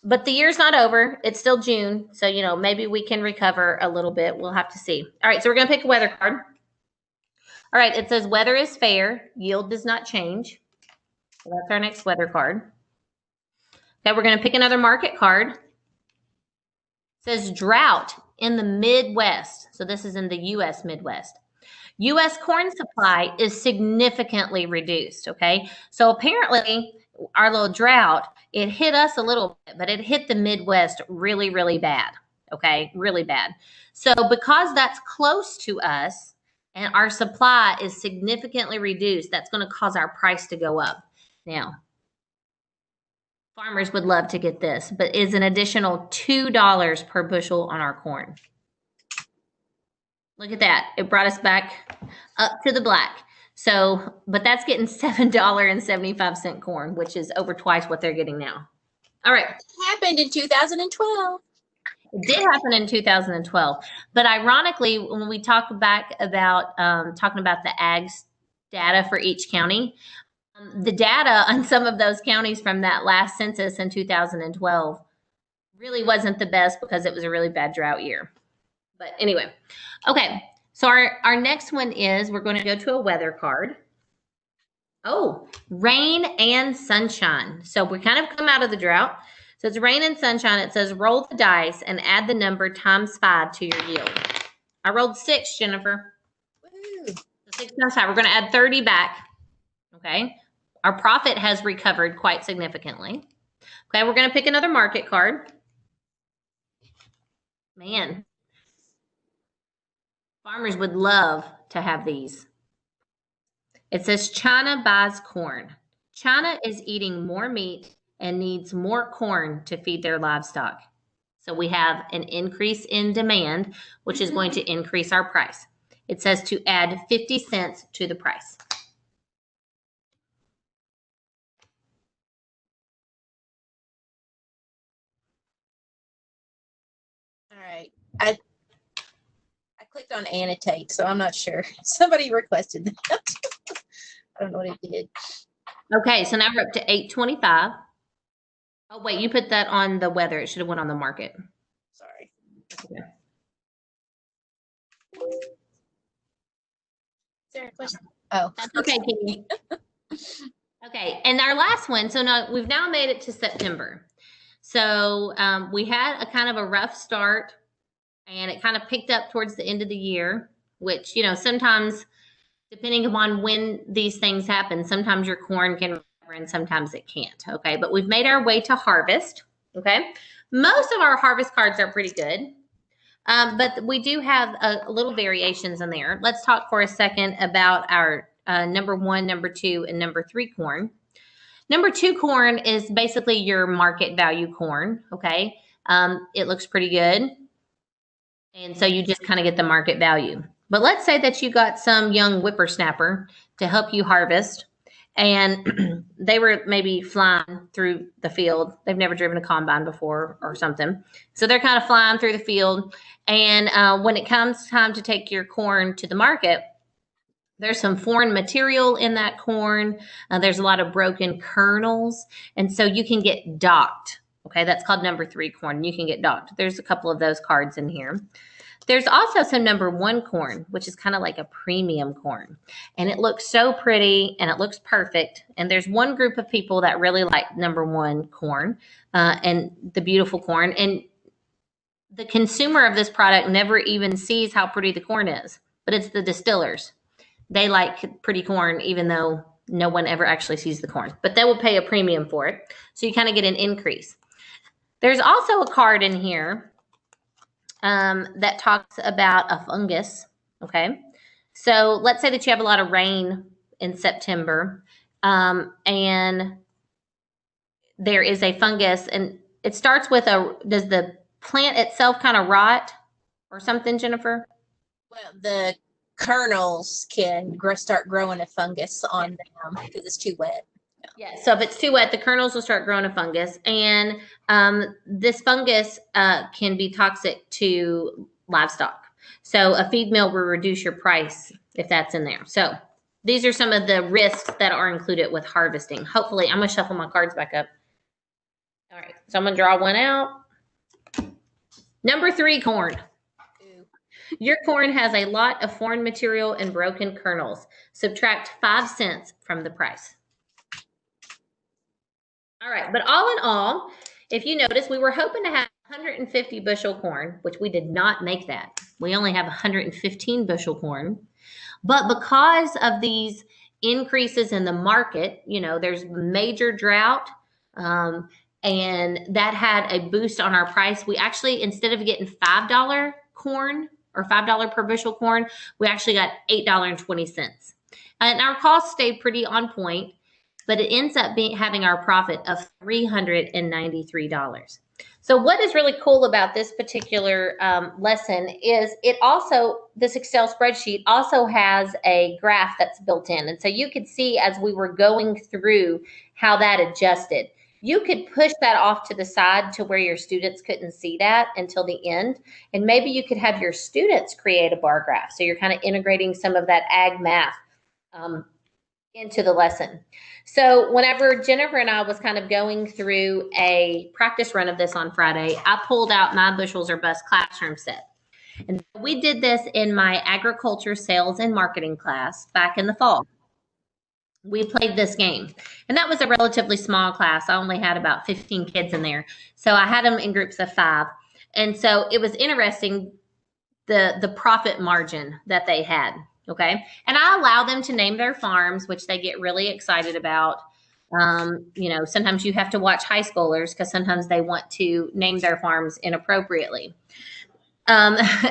Speaker 2: but the year's not over. It's still June, so you know, maybe we can recover a little bit. We'll have to see. All right, so we're going to pick a weather card. All right, it says weather is fair, yield does not change. So that's our next weather card. Okay, we're going to pick another market card. It says drought in the Midwest. So this is in the U.S. Midwest. U.S. corn supply is significantly reduced, okay? So apparently our little drought, it hit us a little bit, but it hit the Midwest really, really bad, okay? Really bad. So because that's close to us and our supply is significantly reduced, that's going to cause our price to go up. Now, farmers would love to get this, but is an additional $2 per bushel on our corn. Look at that. It brought us back up to the black. So, but that's getting $7.75 corn, which is over twice what they're getting now. All right.
Speaker 1: It happened in 2012.
Speaker 2: It did happen in 2012. But ironically, when we talk back about talking about the ags data for each county, the data on some of those counties from that last census in 2012 really wasn't the best, because it was a really bad drought year. But anyway, okay, so our next one is, we're going to go to a weather card. Oh, rain and sunshine. So we kind of come out of the drought. So it's rain and sunshine. It says roll the dice and add the number times 5 to your yield. I rolled 6, Jennifer.
Speaker 1: Woo.
Speaker 2: So 6 times 5. We're going to add 30 back. Okay. Our profit has recovered quite significantly. Okay, we're going to pick another market card. Man, farmers would love to have these. It says China buys corn. China is eating more meat and needs more corn to feed their livestock. So we have an increase in demand, which is going to increase our price. It says to add 50 cents to the price.
Speaker 1: All right. I clicked on annotate, so I'm not sure. Somebody requested that. I don't know what it did.
Speaker 2: Okay, so now we're up to 825. Oh, wait, you put that on the weather. It should have went on the market.
Speaker 1: Sorry.
Speaker 2: Okay.
Speaker 1: Is there a question? Oh,
Speaker 2: that's okay, Katie. Okay, and our last one. So now we've now made it to September. So we had a kind of a rough start, and it kind of picked up towards the end of the year, which, you know, sometimes depending upon when these things happen, sometimes your corn can recover and sometimes it can't. Okay, but we've made our way to harvest. Okay, most of our harvest cards are pretty good. But we do have a little variations in there. Let's talk for a second about our number 1, number 2, and number 3 corn. Number 2 corn is basically your market value corn, okay? It looks pretty good. And so you just kind of get the market value. But let's say that you got some young whippersnapper to help you harvest, and they were maybe flying through the field. They've never driven a combine before or something. So they're kind of flying through the field. And when it comes time to take your corn to the market, there's some foreign material in that corn. There's a lot of broken kernels. And so you can get docked. Okay, that's called number 3 corn. You can get docked. There's a couple of those cards in here. There's also some number 1 corn, which is kind of like a premium corn. And it looks so pretty and it looks perfect. And there's one group of people that really like number 1 corn and the beautiful corn. And the consumer of this product never even sees how pretty the corn is, but it's the distillers. They like pretty corn, even though no one ever actually sees the corn, but they will pay a premium for it. So you kind of get an increase. There's also a card in here that talks about a fungus. Okay. So let's say that you have a lot of rain in September, and there is a fungus, and it starts with does the plant itself kind of rot or something, Jennifer?
Speaker 1: Well, the kernels can start growing a fungus on them because it's too wet.
Speaker 2: Yeah, so if it's too wet, the kernels will start growing a fungus, and this fungus can be toxic to livestock. So a feed mill will reduce your price if that's in there. So these are some of the risks that are included with harvesting. Hopefully, I'm going to shuffle my cards back up. All right, so I'm going to draw one out. Number 3, corn. Your corn has a lot of foreign material and broken kernels. Subtract 5 cents from the price. All right, but all in all, if you notice, we were hoping to have 150 bushel corn, which we did not make that. We only have 115 bushel corn. But because of these increases in the market, you know, there's major drought, and that had a boost on our price. We actually, instead of getting $5 corn or $5 per bushel corn, we actually got $8.20. And our costs stayed pretty on point, but it ends up having our profit of $393. So what is really cool about this particular lesson is this Excel spreadsheet also has a graph that's built in. And so you could see as we were going through how that adjusted. You could push that off to the side to where your students couldn't see that until the end. And maybe you could have your students create a bar graph. So you're kind of integrating some of that ag math into the lesson. So whenever Jennifer and I was kind of going through a practice run of this on Friday, I pulled out my bushels or bust classroom set. And we did this in my agriculture sales and marketing class back in the fall. We played this game, and that was a relatively small class. I only had about 15 kids in there. So I had them in groups of 5. And so it was interesting, the profit margin that they had. Okay. And I allow them to name their farms, which they get really excited about. You know, sometimes you have to watch high schoolers because sometimes they want to name their farms inappropriately.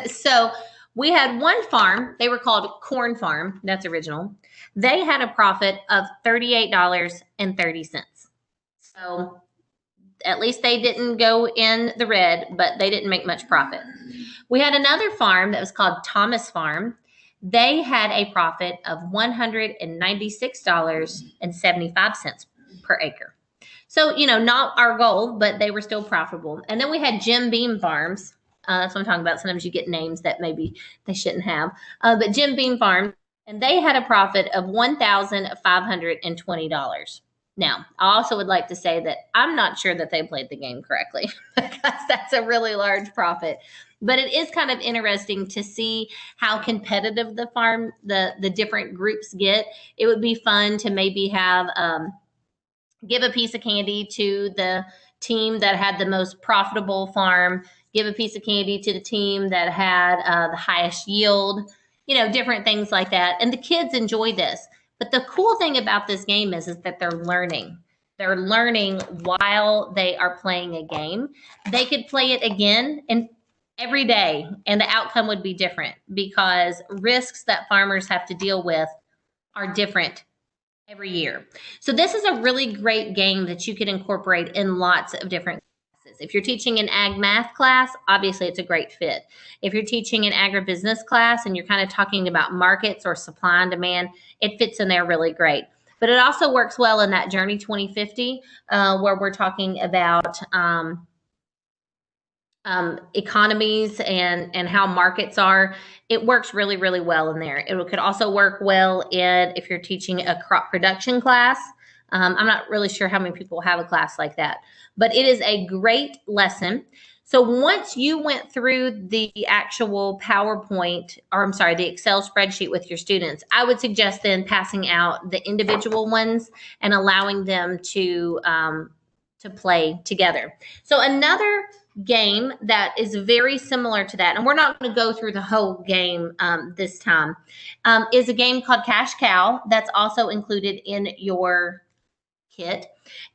Speaker 2: So we had one farm. They were called Corn Farm. That's original. They had a profit of $38.30. So at least they didn't go in the red, but they didn't make much profit. We had another farm that was called Thomas Farm. They had a profit of $196.75 per acre. So, you know, not our goal, but they were still profitable. And then we had Jim Beam Farms. That's what I'm talking about. Sometimes you get names that maybe they shouldn't have. But Jim Beam Farm, and they had a profit of $1,520. Now, I also would like to say that I'm not sure that they played the game correctly because that's a really large profit. But it is kind of interesting to see how competitive the different groups get. It would be fun to maybe have give a piece of candy to the team that had the most profitable farm, give a piece of candy to the team that had the highest yield, you know, different things like that. And the kids enjoy this. But the cool thing about this game is that they're learning. They're learning while they are playing a game. They could play it again and every day, and the outcome would be different because risks that farmers have to deal with are different every year. So this is a really great game that you can incorporate in lots of different classes. If you're teaching an ag math class, obviously it's a great fit. If you're teaching an agribusiness class and you're kind of talking about markets or supply and demand, it fits in there really great. But it also works well in that Journey 2050 where we're talking about economies and how markets are. It works really, really well in there. It could also work well if you're teaching a crop production class. I'm not really sure how many people have a class like that, but it is a great lesson. So once you went through the actual the Excel spreadsheet with your students, I would suggest then passing out the individual ones and allowing them to play together. So another game that is very similar to that, and we're not going to go through the whole game this time, is a game called Cash Cow that's also included in your kit.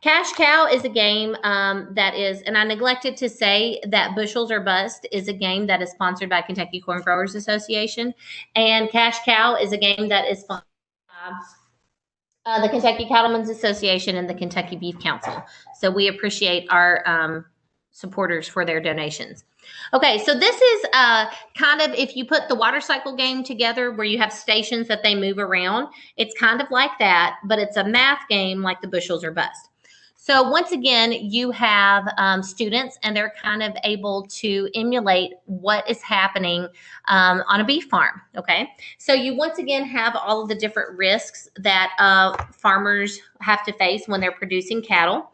Speaker 2: Cash Cow is a game that is, and I neglected to say that Bushels or Bust is a game that is sponsored by Kentucky Corn Growers Association, and Cash Cow is a game that is sponsored by the Kentucky Cattlemen's Association and the Kentucky Beef Council. So we appreciate our supporters for their donations. Okay, so this is kind of, if you put the water cycle game together where you have stations that they move around, it's kind of like that, but it's a math game like the Bushels or Bust. So once again, you have students, and they're kind of able to emulate what is happening on a beef farm, okay? So you once again have all of the different risks that farmers have to face when they're producing cattle.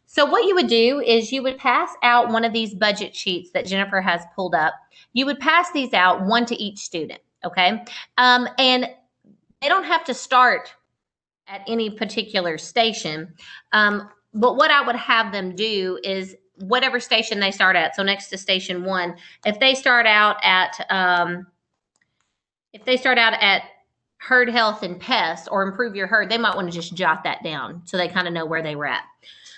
Speaker 2: So what you would do is you would pass out one of these budget sheets that Jennifer has pulled up. You would pass these out, one to each student, okay? And they don't have to start at any particular station. But what I would have them do is whatever station they start at. So next to station 1, if they start out at herd health and pests or improve your herd, they might want to just jot that down so they kind of know where they were at.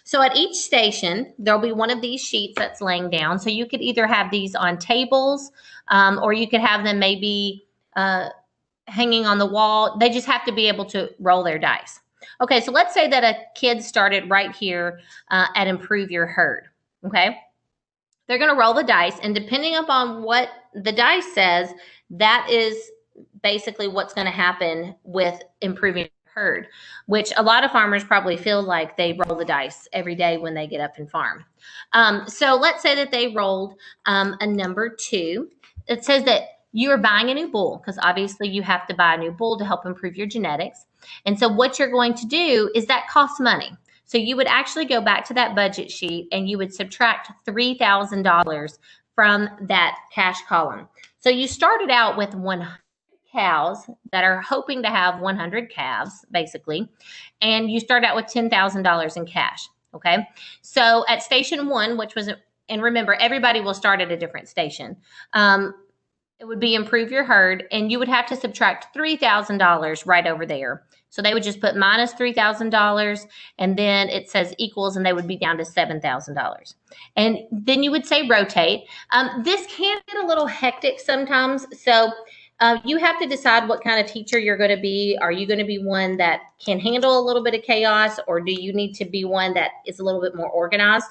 Speaker 2: So at each station, there'll be one of these sheets that's laying down. So you could either have these on tables, or you could have them maybe hanging on the wall. They just have to be able to roll their dice. Okay, so let's say that a kid started right here at improve your herd, okay? They're going to roll the dice, and depending upon what the dice says, that is basically what's going to happen with improving your herd, which a lot of farmers probably feel like they roll the dice every day when they get up and farm. So let's say that they rolled a number 2. It says that you are buying a new bull, because obviously you have to buy a new bull to help improve your genetics. And so what you're going to do is that costs money. So you would actually go back to that budget sheet and you would subtract $3,000 from that cash column. So you started out with 100 cows that are hoping to have 100 calves, basically, and you start out with $10,000 in cash, okay? So at station 1, which was, and remember, everybody will start at a different station, it would be improve your herd, and you would have to subtract $3,000 right over there. So they would just put minus $3,000, and then it says equals, and they would be down to $7,000. And then you would say rotate. This can get a little hectic sometimes, so you have to decide what kind of teacher you're going to be. Are you going to be one that can handle a little bit of chaos, or do you need to be one that is a little bit more organized?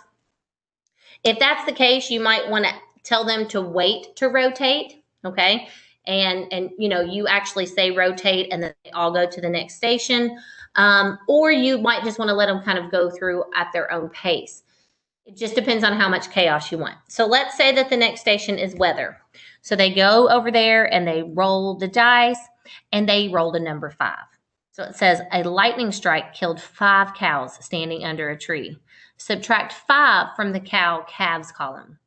Speaker 2: If that's the case, you might want to tell them to wait to rotate. Okay. And you know, you actually say rotate and then they all go to the next station. Or you might just want to let them kind of go through at their own pace. It just depends on how much chaos you want. So let's say that the next station is weather. So they go over there and they roll the dice and they rolled a number 5. So it says a lightning strike killed 5 cows standing under a tree. Subtract 5 from the calves column.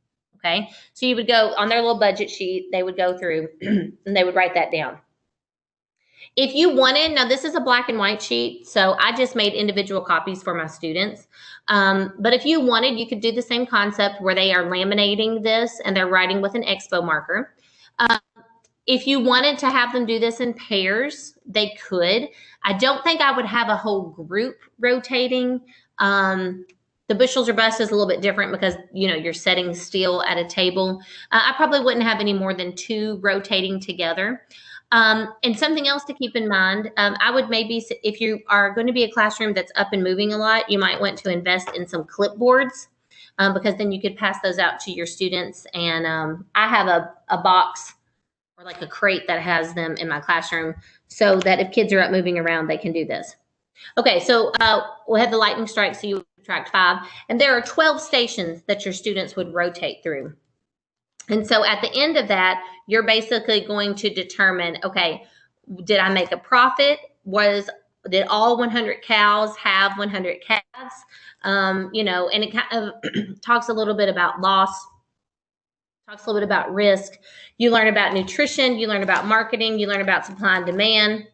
Speaker 2: Okay, so you would go on their little budget sheet, they would go through and they would write that down. If you wanted, now this is a black and white sheet, so I just made individual copies for my students. But if you wanted, you could do the same concept where they are laminating this and they're writing with an expo marker. If you wanted to have them do this in pairs, they could. I don't think I would have a whole group rotating. The Bushels or Bust is a little bit different because, you know, you're setting still at a table. I probably wouldn't have any more than 2 rotating together. And something else to keep in mind, I would maybe, if you are going to be a classroom that's up and moving a lot, you might want to invest in some clipboards because then you could pass those out to your students. And I have a box or like a crate that has them in my classroom so that if kids are up moving around, they can do this. Okay, so we'll have the lightning strike, so you subtract 5. And there are 12 stations that your students would rotate through. And so at the end of that, you're basically going to determine, okay, did I make a profit? Did all 100 cows have 100 calves? You know, and it kind of talks a little bit about loss, talks a little bit about risk. You learn about nutrition, you learn about marketing, you learn about supply and demand.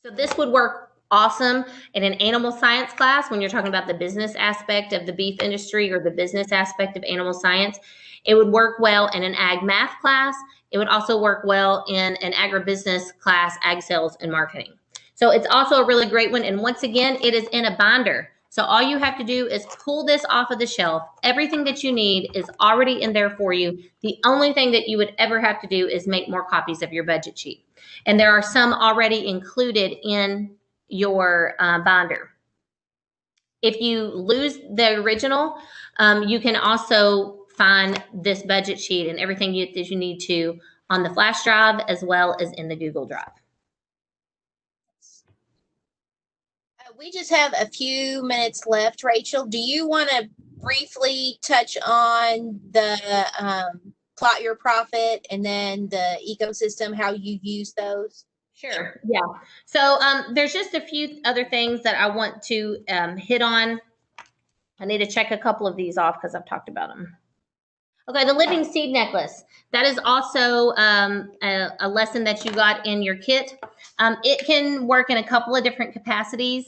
Speaker 2: So this would work awesome in an animal science class when you're talking about the business aspect of the beef industry or the business aspect of animal science. It would work well in an ag math class. It would also work well in an agribusiness class, ag sales and marketing. So it's also a really great one. And once again, it is in a binder. So all you have to do is pull this off of the shelf. Everything that you need is already in there for you. The only thing that you would ever have to do is make more copies of your budget sheet. And there are some already included in your binder. If you lose the original, you can also find this budget sheet and everything that you need to on the flash drive as well as in the Google Drive.
Speaker 1: We just have a few minutes left. Rachel, do you want to briefly touch on the plot your profit and then the ecosystem, how you use those?
Speaker 2: Sure. Yeah. So there's just a few other things that I want to hit on. I need to check a couple of these off because I've talked about them. Okay, the living seed necklace. That is also a lesson that you got in your kit. It can work in a couple of different capacities.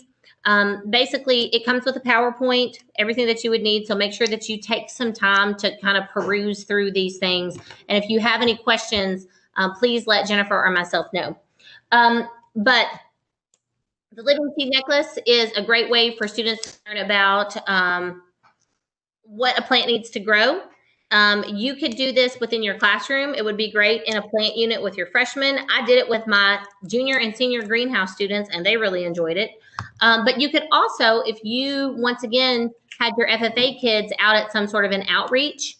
Speaker 2: Basically, it comes with a PowerPoint, everything that you would need. So make sure that you take some time to kind of peruse through these things. And if you have any questions, please let Jennifer or myself know. But the living seed necklace is a great way for students to learn about what a plant needs to grow. You could do this within your classroom. It would be great in a plant unit with your freshmen. I did it with my junior and senior greenhouse students, and they really enjoyed it. But you could also, if you, once again, had your FFA kids out at some sort of an outreach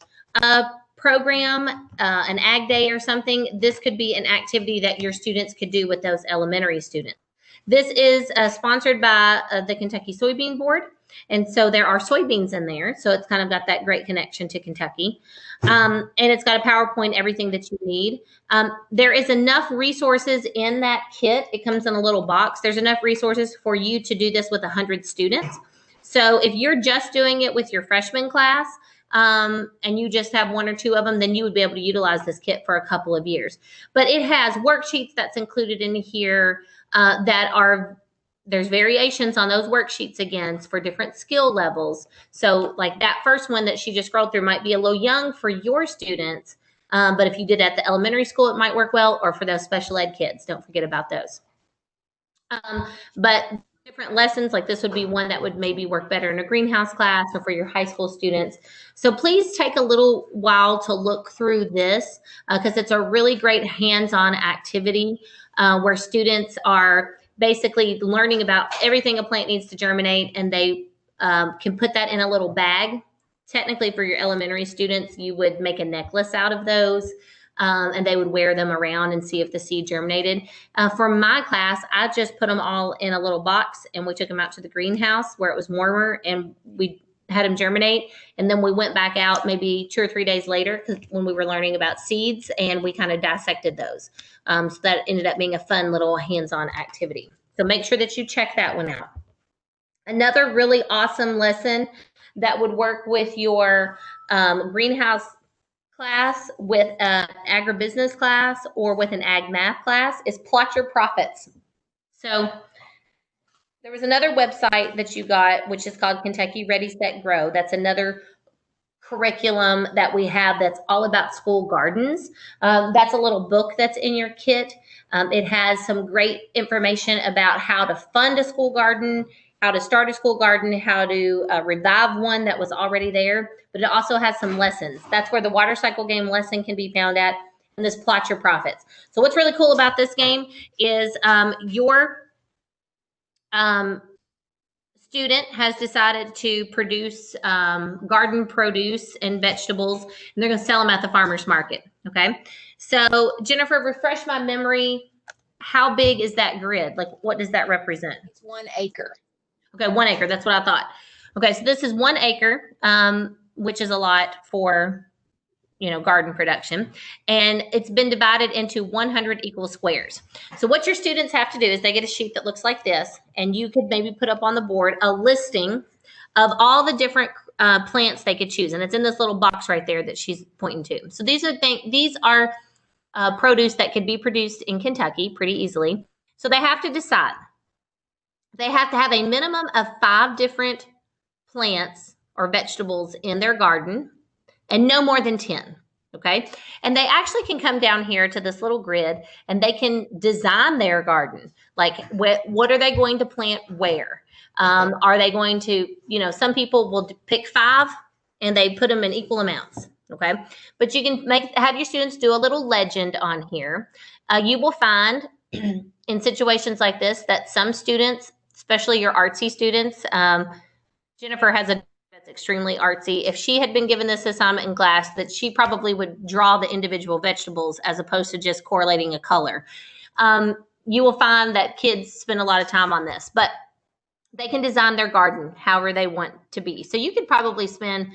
Speaker 2: program, an ag day or something, this could be an activity that your students could do with those elementary students. This is sponsored by the Kentucky Soybean Board. And so there are soybeans in there. So it's kind of got that great connection to Kentucky. And it's got a PowerPoint, everything that you need. There is enough resources in that kit. It comes in a little box. There's enough resources for you to do this with 100 students. So if you're just doing it with your freshman class, and you just have one or two of them, then you would be able to utilize this kit for a couple of years. But it has worksheets that's included in here there's variations on those worksheets again for different skill levels. So like that first one that she just scrolled through might be a little young for your students, but if you did at the elementary school, it might work well, or for those special ed kids, don't forget about those. But different lessons, like this would be one that would maybe work better in a greenhouse class or for your high school students. So please take a little while to look through this because it's a really great hands-on activity where students are basically learning about everything a plant needs to germinate, and they can put that in a little bag. Technically, for your elementary students, you would make a necklace out of those, and they would wear them around and see if the seed germinated. For my class, I just put them all in a little box, and we took them out to the greenhouse where it was warmer, and we had them germinate. And then we went back out maybe 2 or 3 days later when we were learning about seeds, and we kind of dissected those. So that ended up being a fun little hands-on activity. So make sure that you check that one out. Another really awesome lesson that would work with your greenhouse class, with an agribusiness class, or with an ag math class is plot your profits. So there was another website that you got, which is called Kentucky Ready, Set, Grow. That's another curriculum that we have that's all about school gardens. That's a little book that's in your kit. It has some great information about how to fund a school garden, how to start a school garden, how to revive one that was already there. But it also has some lessons. That's where the water cycle game lesson can be found at, and this plot your profits. So what's really cool about this game is your student has decided to produce garden produce and vegetables, and they're going to sell them at the farmer's market. Okay. So Jennifer, refresh my memory. How big is that grid? Like, what does that represent?
Speaker 1: It's 1 acre.
Speaker 2: Okay. 1 acre. That's what I thought. Okay. So this is 1 acre, which is a lot for, garden production. And it's been divided into 100 equal squares. So what your students have to do is they get a sheet that looks like this, and you could maybe put up on the board a listing of all the different plants they could choose. And it's in this little box right there that she's pointing to. So these are produce that could be produced in Kentucky pretty easily. So they have to decide, They have to have a minimum of 5 different plants or vegetables in their garden and no more than 10. Okay. And they actually can come down here to this little grid and they can design their garden. Like, what are they going to plant where? Are they going to, some people will pick 5 and they put them in equal amounts. Okay. But you can have your students do a little legend on here. You will find in situations like this that some students, especially your artsy students, Jennifer has a that's extremely artsy. If she had been given this assignment in class, that she probably would draw the individual vegetables as opposed to just correlating a color. You will find that kids spend a lot of time on this, but they can design their garden however they want to be. So you could probably spend,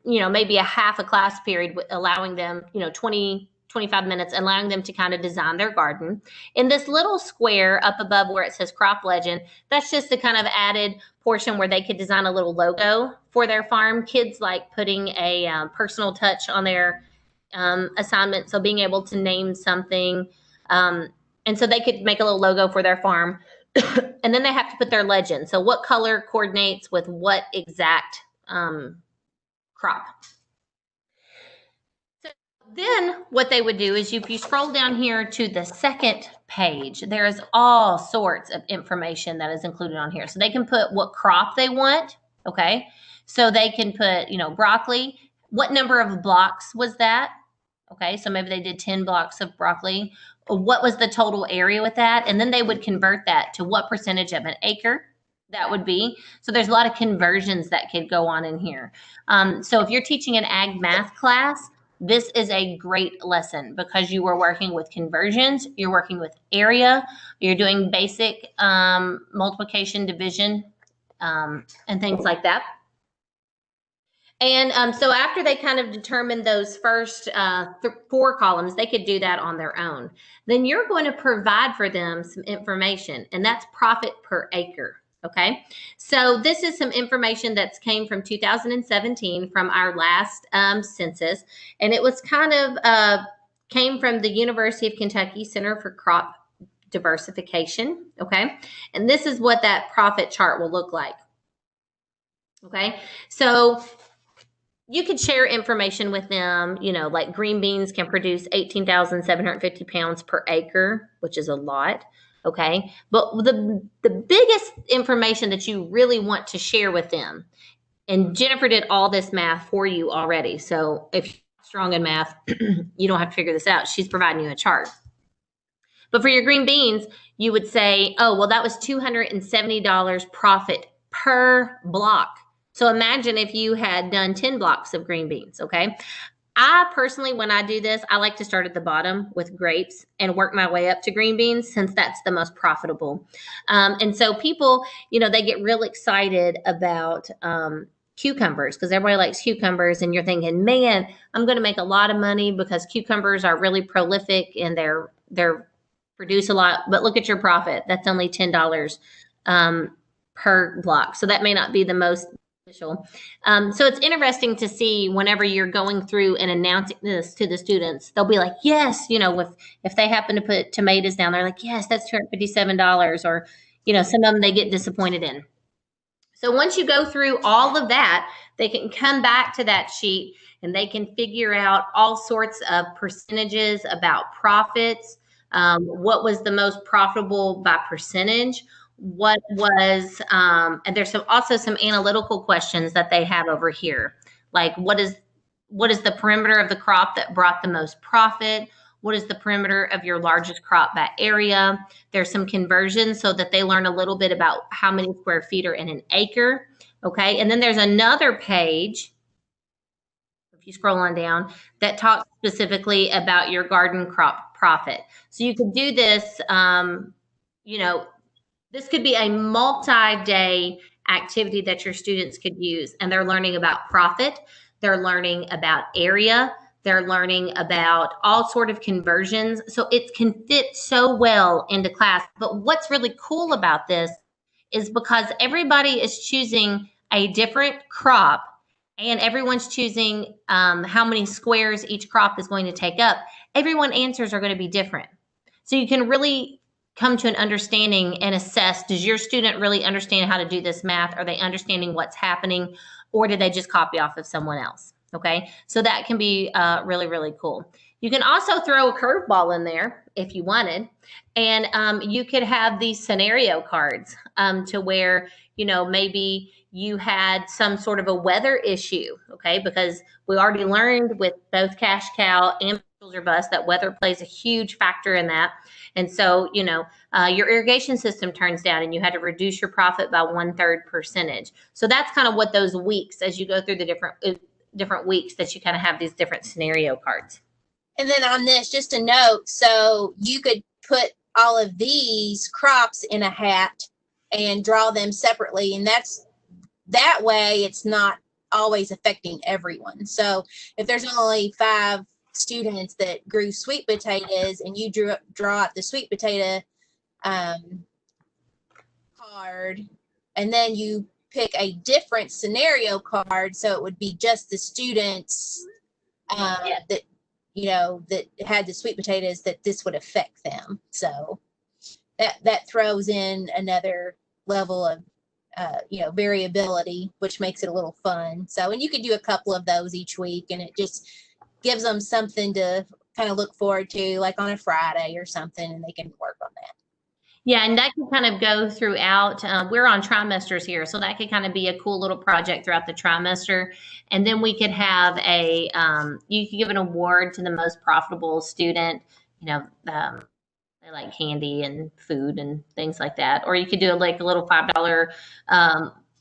Speaker 2: maybe a half a class period allowing them, 20, 25 minutes, allowing them to kind of design their garden. In this little square up above where it says crop legend, that's just the kind of added portion where they could design a little logo for their farm. Kids like putting a personal touch on their assignment, so being able to name something. And so they could make a little logo for their farm. And then they have to put their legend. So what color coordinates with what exact crop. So then what they would do is if you scroll down here to the second page, there is all sorts of information that is included on here. So they can put what crop they want, okay? So they can put, broccoli. What number of blocks was that? Okay, so maybe they did 10 blocks of broccoli. What was the total area with that? And then they would convert that to what percentage of an acre that would be. So there's a lot of conversions that could go on in here. So if you're teaching an ag math class, this is a great lesson because you are working with conversions, you're working with area, you're doing basic multiplication, division, and things like that. And so after they kind of determined those first 4 columns, they could do that on their own. Then you're going to provide for them some information, and that's profit per acre. Okay, so this is some information that's came from 2017 from our last census, and it was kind of came from the University of Kentucky Center for Crop Diversification. Okay, and this is what that profit chart will look like. Okay, so you could share information with them, like green beans can produce 18,750 pounds per acre, which is a lot. Okay. But the biggest information that you really want to share with them, and Jennifer did all this math for you already. So if you're strong in math, you don't have to figure this out. She's providing you a chart. But for your green beans, you would say, oh, well, that was $270 profit per block. So imagine if you had done 10 blocks of green beans, okay? I personally, when I do this, I like to start at the bottom with grapes and work my way up to green beans since that's the most profitable. And so people, they get real excited about cucumbers because everybody likes cucumbers, and you're thinking, man, I'm going to make a lot of money because cucumbers are really prolific and they're produce a lot. But look at your profit. That's only $10 per block. So that may not be the most official. So it's interesting to see whenever you're going through and announcing this to the students, they'll be like, yes, if they happen to put tomatoes down, they're like, yes, that's $257, or, some of them they get disappointed in. So once you go through all of that, they can come back to that sheet and they can figure out all sorts of percentages about profits. What was the most profitable by percentage? What was, and there's also some analytical questions that they have over here. Like what is the perimeter of the crop that brought the most profit? What is the perimeter of your largest crop by area? There's some conversions so that they learn a little bit about how many square feet are in an acre. Okay. And then there's another page, if you scroll on down, that talks specifically about your garden crop profit. So you could do this, this could be a multi-day activity that your students could use, and they're learning about profit. They're learning about area. They're learning about all sort of conversions. So it can fit so well into class. But what's really cool about this is because everybody is choosing a different crop and everyone's choosing how many squares each crop is going to take up, everyone's answers are going to be different. So you can really come to an understanding and assess, does your student really understand how to do this math? Are they understanding what's happening, or did they just copy off of someone else? Okay, so that can be really, really cool. You can also throw a curveball in there if you wanted, and you could have these scenario cards to where, maybe you had some sort of a weather issue, okay, because we already learned with both cash cow and or bust that weather plays a huge factor in that. And so, your irrigation system turns down and you had to reduce your profit by 1/3 percentage. So that's kind of what those weeks, as you go through the different weeks, that you kind of have these different scenario cards.
Speaker 1: And then on this, just a note, so you could put all of these crops in a hat and draw them separately. And that way it's not always affecting everyone. So if there's only 5 students that grew sweet potatoes and you draw out the sweet potato card, and then you pick a different scenario card, so it would be just the students that that had the sweet potatoes, that this would affect them. So that throws in another level of variability, which makes it a little fun. So, and you could do a couple of those each week, and it just gives them something to kind of look forward to, like on a Friday or something, and they can work on that.
Speaker 2: Yeah, and that can kind of go throughout. We're on trimesters here, so that could kind of be a cool little project throughout the trimester. And then we could have you could give an award to the most profitable student. They like candy and food and things like that. Or you could do like a little $5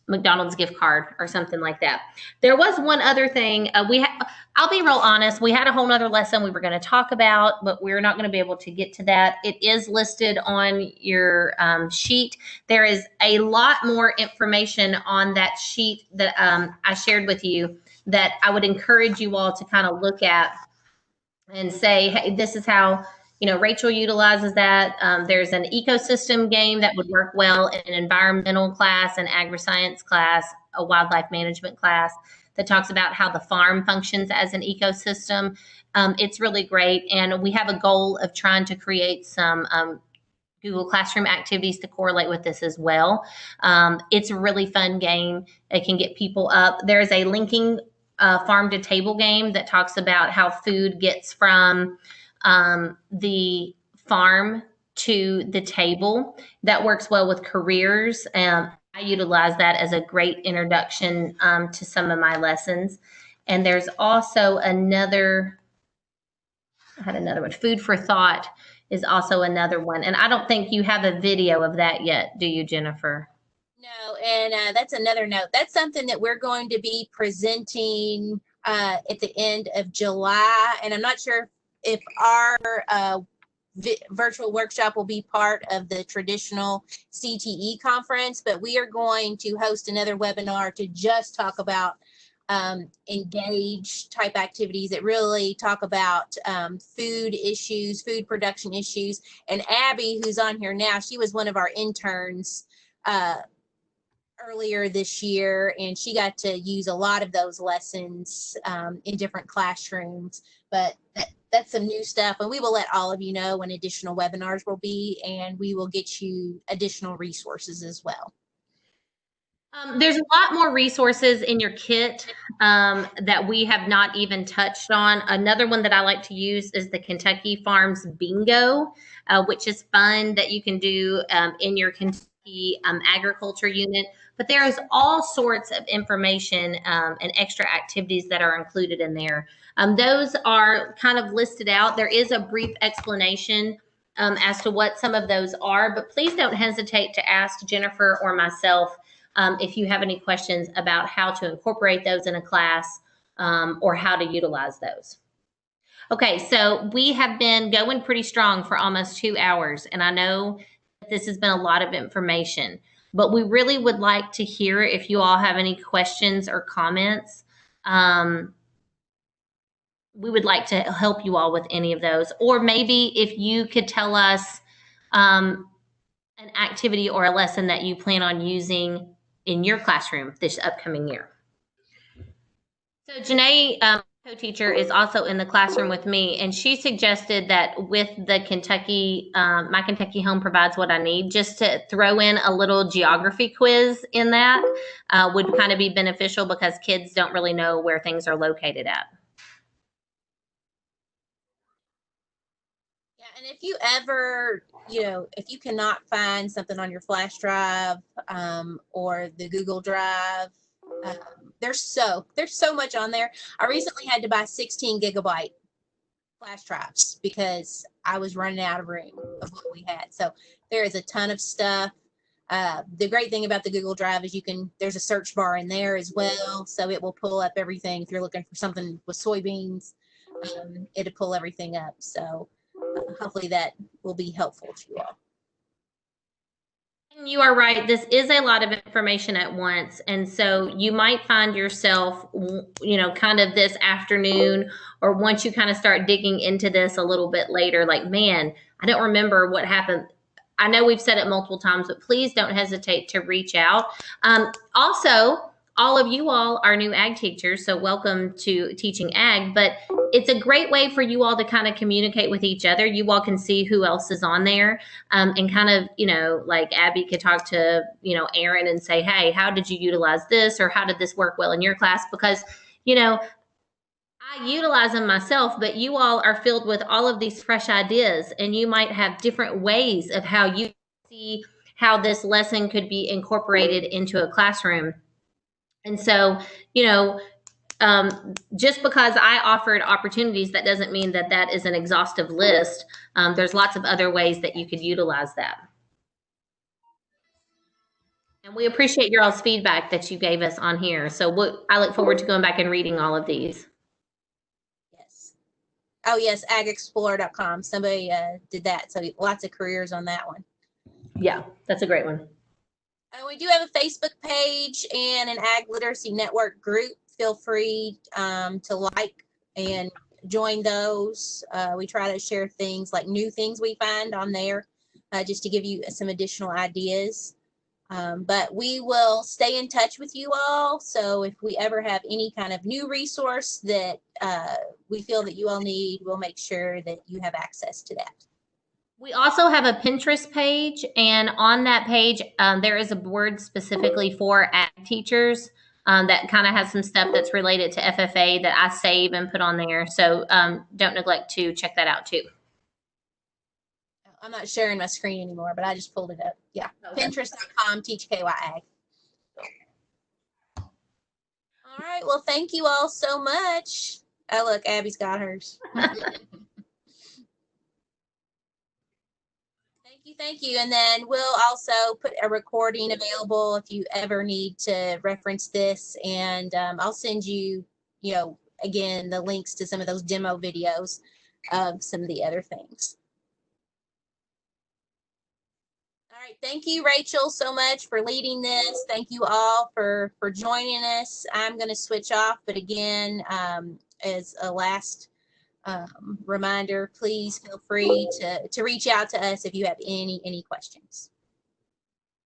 Speaker 2: McDonald's gift card or something like that. There was one other thing. I'll be real honest. We had a whole nother lesson we were going to talk about, but we're not going to be able to get to that. It is listed on your sheet. There is a lot more information on that sheet that I shared with you that I would encourage you all to kind of look at and say, hey, this is how Rachel utilizes that. There's an ecosystem game that would work well in an environmental class, an agri-science class, a wildlife management class, that talks about how the farm functions as an ecosystem. It's really great. And we have a goal of trying to create some Google Classroom activities to correlate with this as well. It's a really fun game. It can get people up. There's a linking farm to table game that talks about how food gets from the farm to the table. That works well with careers. I utilize that as a great introduction to some of my lessons. And there's also I had another one. Food for Thought is also another one. And I don't think you have a video of that yet, do you, Jennifer?
Speaker 1: No, and that's another note. That's something that we're going to be presenting at the end of July. And I'm not sure if our virtual workshop will be part of the traditional CTE conference, but we are going to host another webinar to just talk about engage type activities that really talk about food issues, food production issues. And Abby, who's on here now, she was one of our interns earlier this year, and she got to use a lot of those lessons in different classrooms. But that's some new stuff, and we will let all of you know when additional webinars will be, and we will get you additional resources as well.
Speaker 2: There's a lot more resources in your kit that we have not even touched on. Another one that I like to use is the Kentucky Farms Bingo, which is fun that you can do in your Kentucky agriculture unit. But there is all sorts of information and extra activities that are included in there. Those are kind of listed out. There is a brief explanation as to what some of those are, but please don't hesitate to ask Jennifer or myself if you have any questions about how to incorporate those in a class or how to utilize those. Okay, so we have been going pretty strong for almost 2 hours, and I know this has been a lot of information, but we really would like to hear if you all have any questions or comments. We would like to help you all with any of those, or maybe if you could tell us an activity or a lesson that you plan on using in your classroom this upcoming year. So Janae, co-teacher is also in the classroom with me, and she suggested that with the Kentucky, My Kentucky Home Provides What I Need, just to throw in a little geography quiz in that would kind of be beneficial because kids don't really know where things are located at.
Speaker 1: Yeah, and if you ever, if you cannot find something on your flash drive or the Google Drive, um, there's so much on there. I recently had to buy 16 gigabyte flash drives because I was running out of room of what we had. So there is a ton of stuff. The great thing about the Google Drive is there's a search bar in there as well. So it will pull up everything. If you're looking for something with soybeans, it'll pull everything up. So hopefully that will be helpful to you all.
Speaker 2: You are right. This is a lot of information at once. And so you might find yourself, kind of this afternoon, or once you kind of start digging into this a little bit later, like, man, I don't remember what happened. I know we've said it multiple times, but please don't hesitate to reach out. Also, all of you all are new ag teachers, so welcome to Teaching Ag, but it's a great way for you all to kind of communicate with each other. You all can see who else is on there, and kind of, like Abby could talk to, Aaron and say, hey, how did you utilize this, or how did this work well in your class? Because, I utilize them myself, but you all are filled with all of these fresh ideas, and you might have different ways of how you see how this lesson could be incorporated into a classroom. And so, just because I offered opportunities, that doesn't mean that that is an exhaustive list. There's lots of other ways that you could utilize that. And we appreciate your all's feedback that you gave us on here. So I look forward to going back and reading all of these.
Speaker 1: Yes. Oh, yes, agexplorer.com. Somebody did that. So lots of careers on that one.
Speaker 2: Yeah, that's a great one.
Speaker 1: We do have a Facebook page and an Ag Literacy Network group. Feel free to like and join those. We try to share things like new things we find on there just to give you some additional ideas. But we will stay in touch with you all. So if we ever have any kind of new resource that we feel that you all need, we'll make sure that you have access to that.
Speaker 2: We also have a Pinterest page, and on that page, there is a board specifically for ag teachers that kind of has some stuff that's related to FFA that I save and put on there. So don't neglect to check that out too.
Speaker 1: I'm not sharing my screen anymore, but I just pulled it up. Yeah, okay. Pinterest.com, Teach KY Ag. All right, well, thank you all so much. Oh, look, Abby's got hers. Thank you. And then we'll also put a recording available if you ever need to reference this. And I'll send you, again, the links to some of those demo videos of some of the other things. All right. Thank you, Rachel, so much for leading this. Thank you all for joining us. I'm going to switch off. But again, as a last reminder, please feel free to reach out to us if you have any questions.